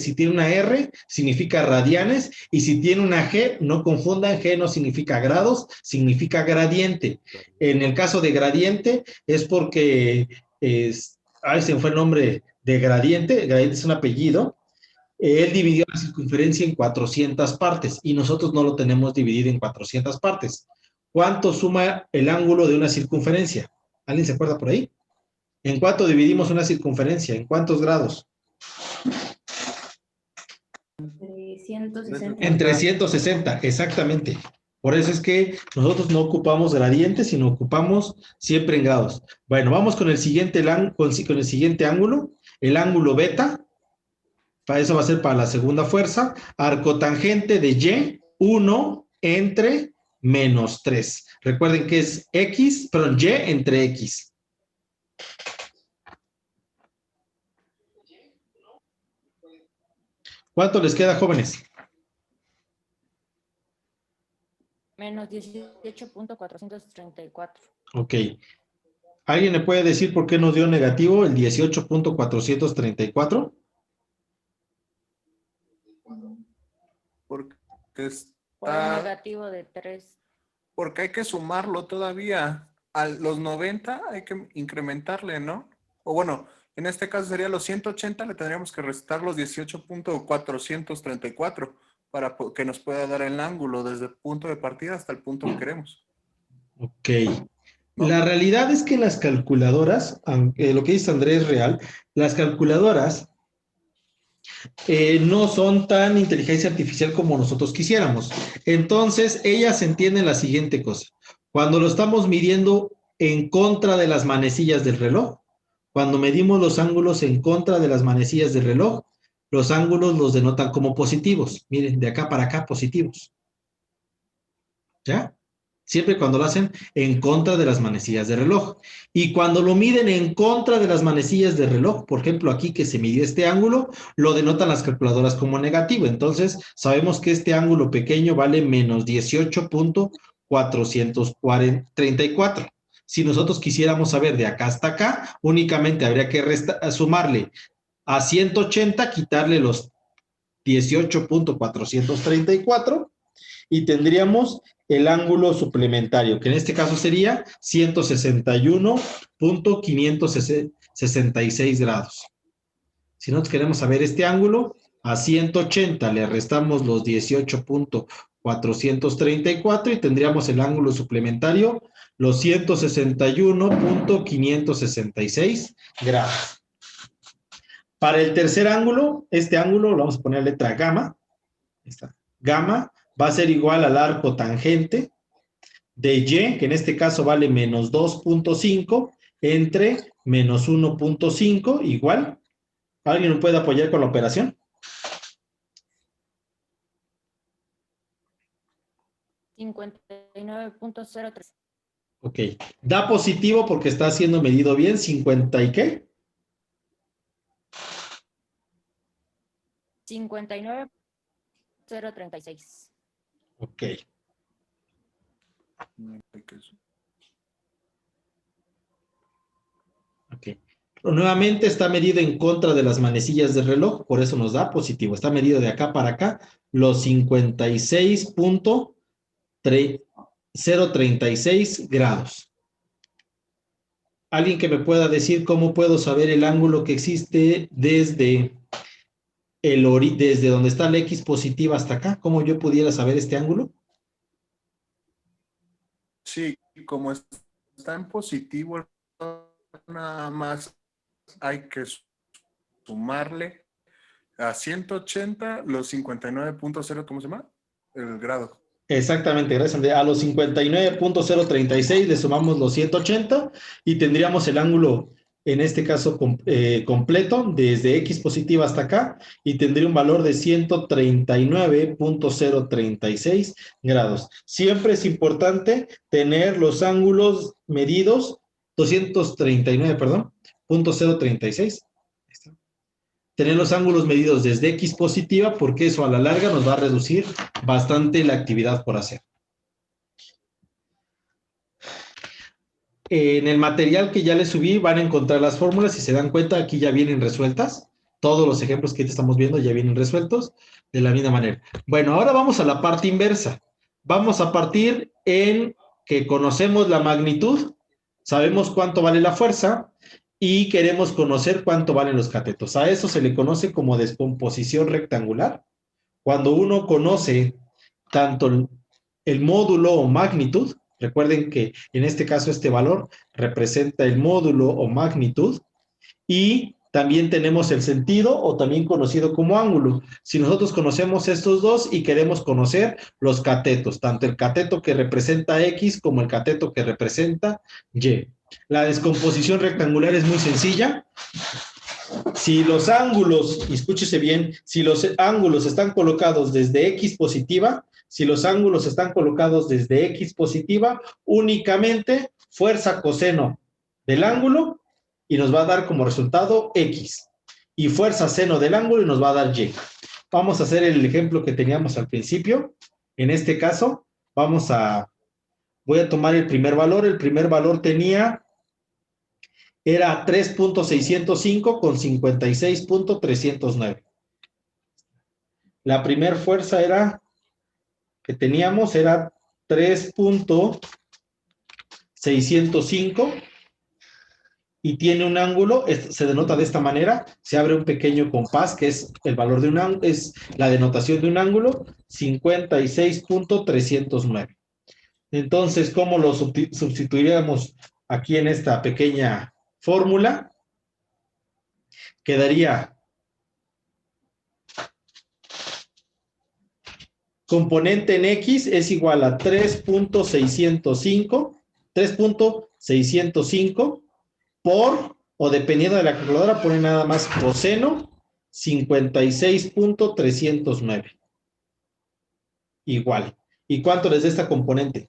significa radianes. Y si tiene una G, no confundan, G no significa grados, significa gradiente. En el caso de gradiente, es porque, se me fue el nombre de gradiente es un apellido. Él dividió la circunferencia en 400 partes y nosotros no lo tenemos dividido en 400 partes. ¿Cuánto suma el ángulo de una circunferencia? ¿Alguien se acuerda por ahí? ¿En cuánto dividimos una circunferencia? ¿En cuántos grados? 360. En 360, exactamente. Por eso es que nosotros no ocupamos gradientes, sino ocupamos siempre en grados. Bueno, vamos con el siguiente ángulo, el ángulo beta. Para eso va a ser para la segunda fuerza. Arcotangente de Y, 1 entre -3. Recuerden que es Y entre X. ¿Cuánto les queda, jóvenes? Menos 18.434. Ok. ¿Alguien me puede decir por qué nos dio negativo el 18.434? Porque Por el está... negativo de 3. Porque hay que sumarlo todavía. A los 90 hay que incrementarle, ¿no? O bueno, En este caso sería los 180, le tendríamos que restar los 18.434 para que nos pueda dar el ángulo desde el punto de partida hasta el punto que queremos. Ok. La realidad es que las calculadoras, aunque lo que dice Andrés es real, las calculadoras no son tan inteligencia artificial como nosotros quisiéramos. Entonces, ellas entienden la siguiente cosa. Cuando lo estamos midiendo en contra de las manecillas del reloj, cuando medimos los ángulos en contra de las manecillas del reloj, los ángulos los denotan como positivos. Miren, de acá para acá, positivos. ¿Ya? Siempre cuando lo hacen en contra de las manecillas de reloj. Y cuando lo miden en contra de las manecillas de reloj, por ejemplo, aquí que se midió este ángulo, lo denotan las calculadoras como negativo. Entonces, sabemos que este ángulo pequeño vale menos 18.434. Si nosotros quisiéramos saber de acá hasta acá, únicamente habría que sumarle a 180, quitarle los 18.434 y tendríamos el ángulo suplementario, que en este caso sería 161.566 grados. Si nosotros queremos saber este ángulo, a 180 le restamos los 18.434 y tendríamos el ángulo suplementario, los 161.566 grados. Para el tercer ángulo, este ángulo lo vamos a poner letra gamma. Esta gamma va a ser igual al arco tangente de Y, que en este caso vale menos 2.5 entre menos 1.5, igual. ¿Alguien me puede apoyar con la operación? 59.03. Ok. Da positivo porque está siendo medido bien. 50 y ¿qué? 59.036. Ok. Ok. Nuevamente está medido en contra de las manecillas del reloj, por eso nos da positivo. Está medido de acá para acá, los 56.036 grados. ¿Alguien que me pueda decir cómo puedo saber el ángulo que existe desde donde está la X positiva hasta acá? ¿Cómo yo pudiera saber este ángulo? Sí, como está en positivo, nada más hay que sumarle a 180 los 59.0, ¿cómo se llama? El grado. Exactamente, gracias Andrea. A los 59.036 le sumamos los 180 y tendríamos el ángulo, en este caso completo, desde X positiva hasta acá, y tendría un valor de 139.036 grados. Siempre es importante tener los ángulos medidos, 239, perdón, .036. Tener los ángulos medidos desde X positiva, porque eso a la larga nos va a reducir bastante la actividad por hacer. En el material que ya les subí van a encontrar las fórmulas. Si se dan cuenta, aquí ya vienen resueltas. Todos los ejemplos que estamos viendo ya vienen resueltos de la misma manera. Bueno, ahora vamos a la parte inversa. Vamos a partir en que conocemos la magnitud, sabemos cuánto vale la fuerza, y queremos conocer cuánto valen los catetos. A eso se le conoce como descomposición rectangular. Cuando uno conoce tanto el módulo o magnitud, recuerden que en este caso este valor representa el módulo o magnitud, y también tenemos el sentido o también conocido como ángulo. Si nosotros conocemos estos dos y queremos conocer los catetos, tanto el cateto que representa X como el cateto que representa Y. La descomposición rectangular es muy sencilla. Si los ángulos, y escúchese bien, si los ángulos están colocados desde X positiva, únicamente fuerza coseno del ángulo y nos va a dar como resultado X. Y fuerza seno del ángulo y nos va a dar Y. Vamos a hacer el ejemplo que teníamos al principio. En este caso, voy a tomar el primer valor. El primer valor era 3.605 con 56.309. La primera fuerza que teníamos era 3.605 y tiene un ángulo, se denota de esta manera, se abre un pequeño compás que es el valor de un ángulo, es la denotación de un ángulo, 56.309. Entonces, ¿cómo lo sustituiríamos aquí en esta pequeña fórmula? Quedaría componente en X es igual a 3.605 por, o dependiendo de la calculadora, pone nada más coseno 56.309. Igual. ¿Y cuánto les da esta componente?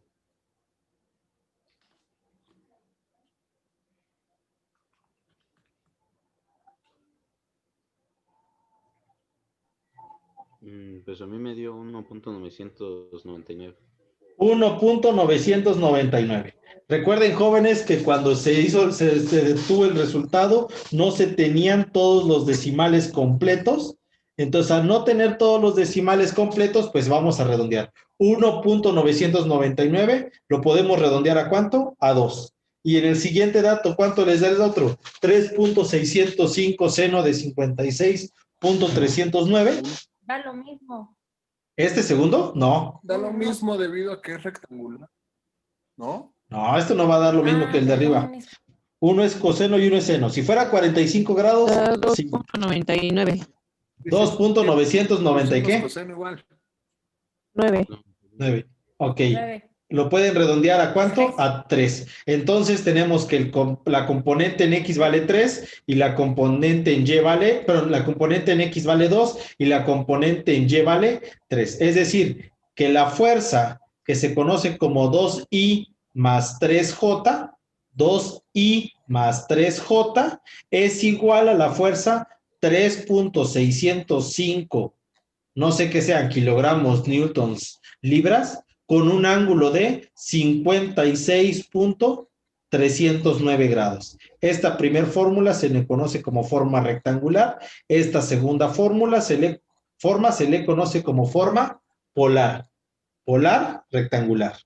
Pues a mí me dio 1.999. 1.999. Recuerden, jóvenes, que cuando se detuvo el resultado, no se tenían todos los decimales completos. Entonces, al no tener todos los decimales completos, pues vamos a redondear. 1.999 lo podemos redondear ¿a cuánto? A 2. Y en el siguiente dato, ¿cuánto les da el otro? 3.605 seno de 56.309. Da lo mismo. ¿Este segundo? No. Da lo mismo debido a que es rectangular, ¿no? No, esto no va a dar lo mismo que el de arriba. Uno es coseno y uno es seno. Si fuera 45 grados, sí. 2.99. 2.990 ¿y qué? Coseno igual. 9. 9. Ok. 9. ¿Lo pueden redondear a cuánto? A 3. Entonces tenemos que la componente en X vale 3 y la componente en Y vale, perdón, la componente en X vale 2 y la componente en Y vale 3. Es decir, que la fuerza que se conoce como 2I más 3J, 2I más 3J es igual a la fuerza 3.605, no sé qué sean, kilogramos, newtons, libras, con un ángulo de 56.309 grados. Esta primera fórmula se le conoce como forma rectangular. Esta segunda fórmula se le conoce como forma polar. Polar rectangular.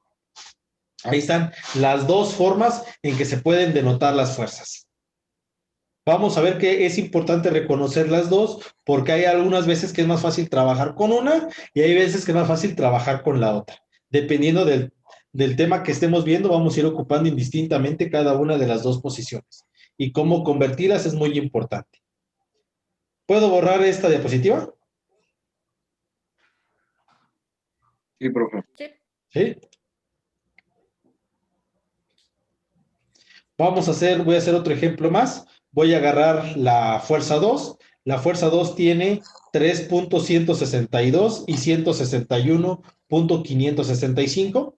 Ahí están las dos formas en que se pueden denotar las fuerzas. Vamos a ver que es importante reconocer las dos, porque hay algunas veces que es más fácil trabajar con una y hay veces que es más fácil trabajar con la otra. Dependiendo del tema que estemos viendo, vamos a ir ocupando indistintamente cada una de las dos posiciones. Y cómo convertirlas es muy importante. ¿Puedo borrar esta diapositiva? Sí, profe. ¿Sí? Voy a hacer otro ejemplo más. Voy a agarrar la fuerza 2. La fuerza 2 tiene 3.162 y 161.565.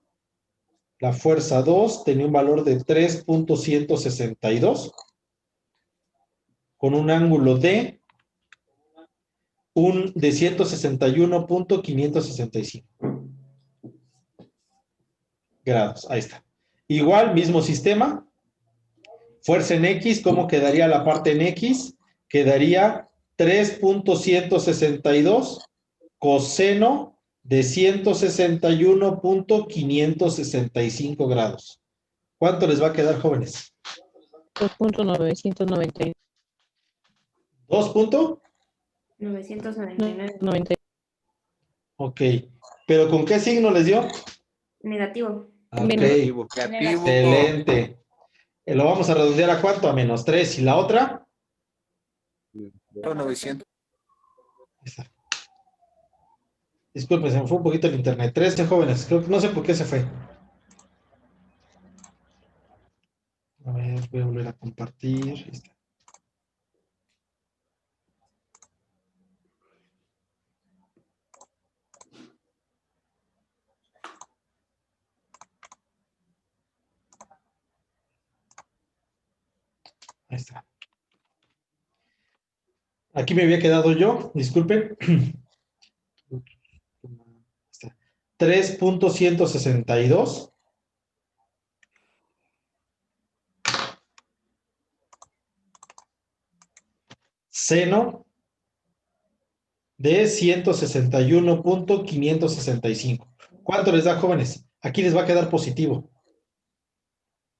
La fuerza 2 tenía un valor de 3.162 con un ángulo de 161.565 grados. Ahí está. Igual, mismo sistema. Fuerza en X, ¿cómo quedaría la parte en X? Quedaría 3.162 coseno de 161.565 grados. ¿Cuánto les va a quedar, jóvenes? 2.999. 999. Ok. ¿Pero con qué signo les dio? Negativo. Ok. Negativo. Excelente. Lo vamos a redondear ¿a cuánto? A menos 3. ¿Y la otra? 900. Disculpen, se me fue un poquito el internet. 13 jóvenes. Creo que no sé por qué se fue. A ver, voy a volver a compartir. Ahí está. Ahí está. Aquí me había quedado yo, disculpen. 3.162 seno de 161.565. ¿Cuánto les da, jóvenes? Aquí les va a quedar positivo.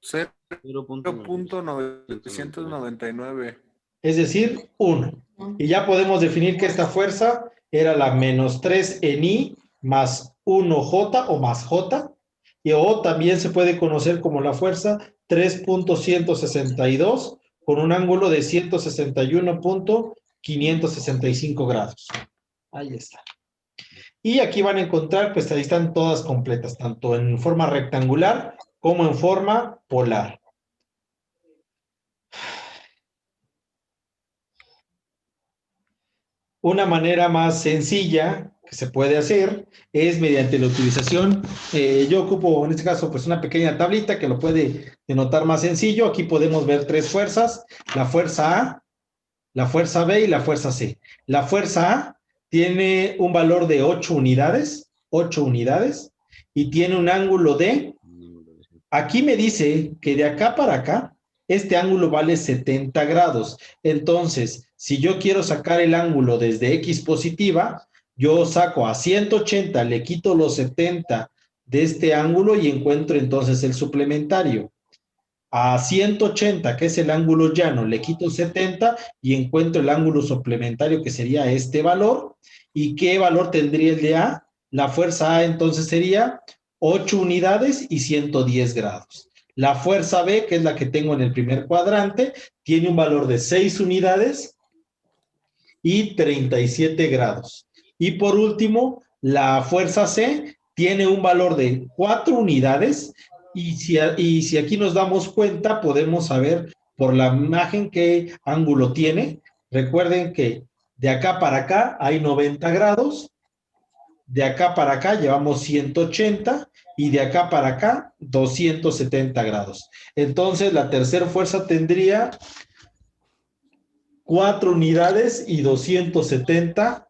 0. 0.999. Es decir, 1. Y ya podemos definir que esta fuerza era la menos 3 en I más 1J o más J. Y o también se puede conocer como la fuerza 3.162 con un ángulo de 161.565 grados. Ahí está. Y aquí van a encontrar, pues ahí están todas completas, tanto en forma rectangular como en forma polar. Una manera más sencilla que se puede hacer es mediante la utilización, yo ocupo en este caso pues una pequeña tablita que lo puede denotar más sencillo. Aquí podemos ver tres fuerzas, la fuerza A, la fuerza B y la fuerza C. La fuerza A tiene un valor de 8 unidades, y tiene un ángulo de, aquí me dice que de acá para acá, este ángulo vale 70 grados. Entonces, si yo quiero sacar el ángulo desde X positiva, yo saco a 180, le quito los 70 de este ángulo y encuentro entonces el suplementario. A 180, que es el ángulo llano, le quito 70 y encuentro el ángulo suplementario, que sería este valor. ¿Y qué valor tendría el de A? La fuerza A entonces sería 8 unidades y 110 grados. La fuerza B, que es la que tengo en el primer cuadrante, tiene un valor de 6 unidades y 37 grados. Y por último, la fuerza C tiene un valor de 4 unidades y si aquí nos damos cuenta, podemos saber por la imagen qué ángulo tiene. Recuerden que de acá para acá hay 90 grados, de acá para acá llevamos 180 y de acá para acá 270 grados. Entonces la tercera fuerza tendría 4 unidades y 270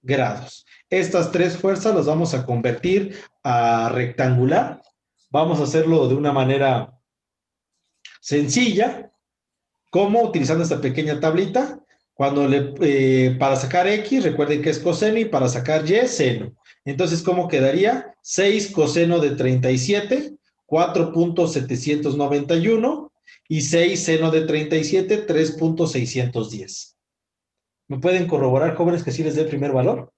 grados. Estas tres fuerzas las vamos a convertir a rectangular. Vamos a hacerlo de una manera sencilla. ¿Cómo? Utilizando esta pequeña tablita. Para sacar X, recuerden que es coseno, y para sacar Y, seno. Entonces, ¿cómo quedaría? 6 coseno de 37, 4.791, y 6 seno de 37, 3.610. ¿Me pueden corroborar, jóvenes, que sí les dé el primer valor?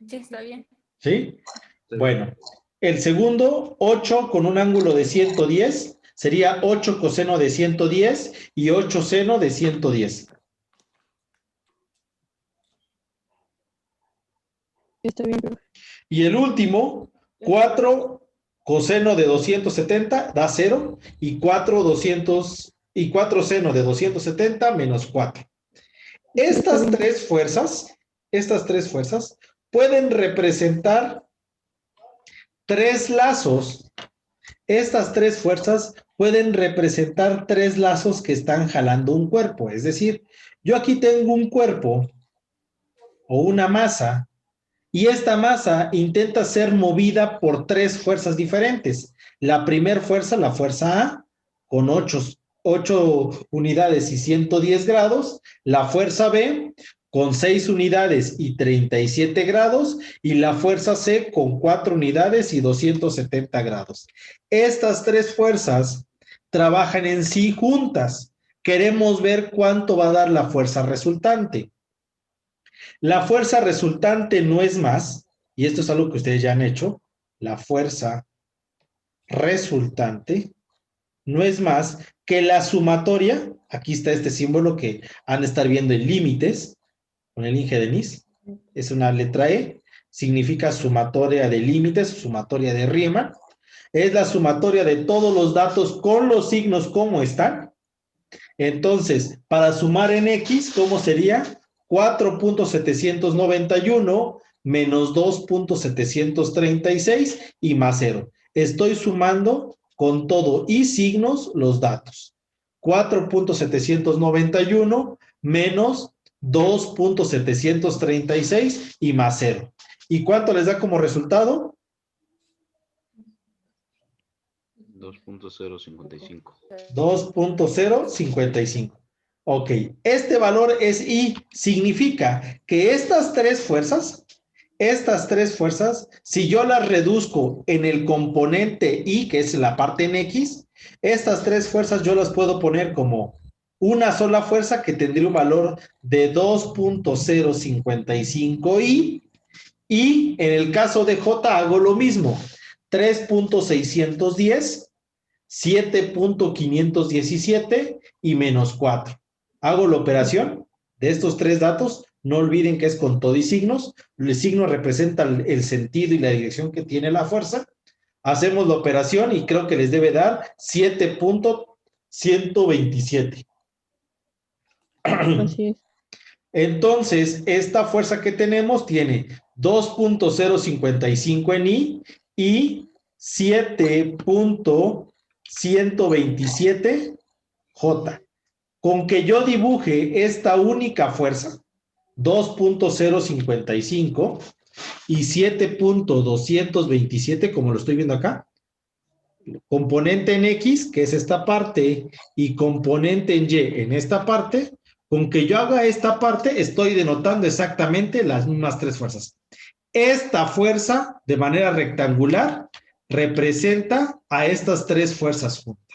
Sí, está bien. ¿Sí? Bueno, el segundo, 8 con un ángulo de 110, sería 8 coseno de 110 y 8 seno de 110. Está bien, profe. Y el último, 4 coseno de 270 da 0 y 4 seno de 270 menos 4. Estas tres fuerzas pueden representar tres lazos. Estas tres fuerzas pueden representar tres lazos que están jalando un cuerpo. Es decir, yo aquí tengo un cuerpo o una masa y esta masa intenta ser movida por tres fuerzas diferentes. La primera fuerza, la fuerza A, con 8 unidades y 110 grados. La fuerza B, con 6 unidades y 37 grados. Y la fuerza C, con 4 unidades y 270 grados. Estas tres fuerzas trabajan en sí juntas. Queremos ver cuánto va a dar la fuerza resultante. La fuerza resultante no es más, y esto es algo que ustedes ya han hecho, la fuerza resultante no es más que la sumatoria, aquí está este símbolo que han de estar viendo en límites, con el Inge Denis, es una letra E, significa sumatoria de límites, sumatoria de Riemann, es la sumatoria de todos los datos con los signos como están. Entonces, para sumar en X, ¿cómo sería? 4.791 menos 2.736 y más 0. Estoy sumando con todo y signos los datos. 4.791 menos 2.736 y más 0. ¿Y cuánto les da como resultado? 2.055. 2.055. Ok, este valor es I, significa que estas tres fuerzas, si yo las reduzco en el componente I, que es la parte en X, estas tres fuerzas yo las puedo poner como una sola fuerza que tendría un valor de 2.055I, y en el caso de J hago lo mismo, 3.610, 7.517 y menos 4. Hago la operación de estos tres datos. No olviden que es con todo y signos. El signo representa el sentido y la dirección que tiene la fuerza. Hacemos la operación y creo que les debe dar 7.127. Así es. Entonces, esta fuerza que tenemos tiene 2.055 en I y 7.127 J. Con que yo dibuje esta única fuerza, 2.055 y 7.227, como lo estoy viendo acá, componente en X, que es esta parte, y componente en Y, en esta parte, con que yo haga esta parte, estoy denotando exactamente las mismas tres fuerzas. Esta fuerza, de manera rectangular, representa a estas tres fuerzas juntas.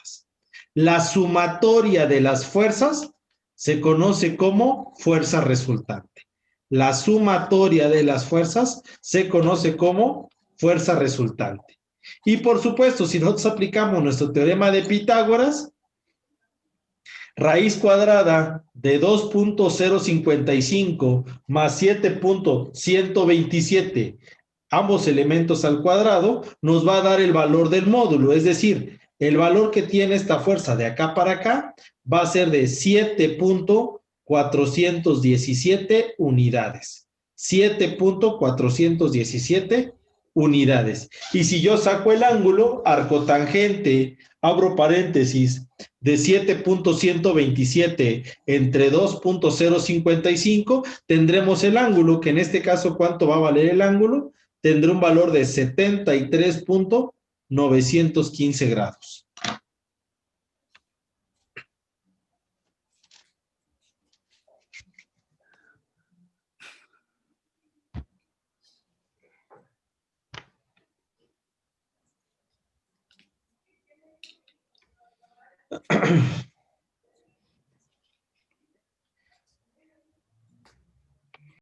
La sumatoria de las fuerzas se conoce como fuerza resultante. La sumatoria de las fuerzas se conoce como fuerza resultante. Y por supuesto, si nosotros aplicamos nuestro teorema de Pitágoras, raíz cuadrada de 2.055 más 7.127, ambos elementos al cuadrado, nos va a dar el valor del módulo, es decir, el valor que tiene esta fuerza de acá para acá va a ser de 7.417 unidades. 7.417 unidades. Y si yo saco el ángulo, arcotangente, abro paréntesis, de 7.127 entre 2.055, tendremos el ángulo, que en este caso, ¿cuánto va a valer el ángulo? Tendrá un valor de 73.915 grados.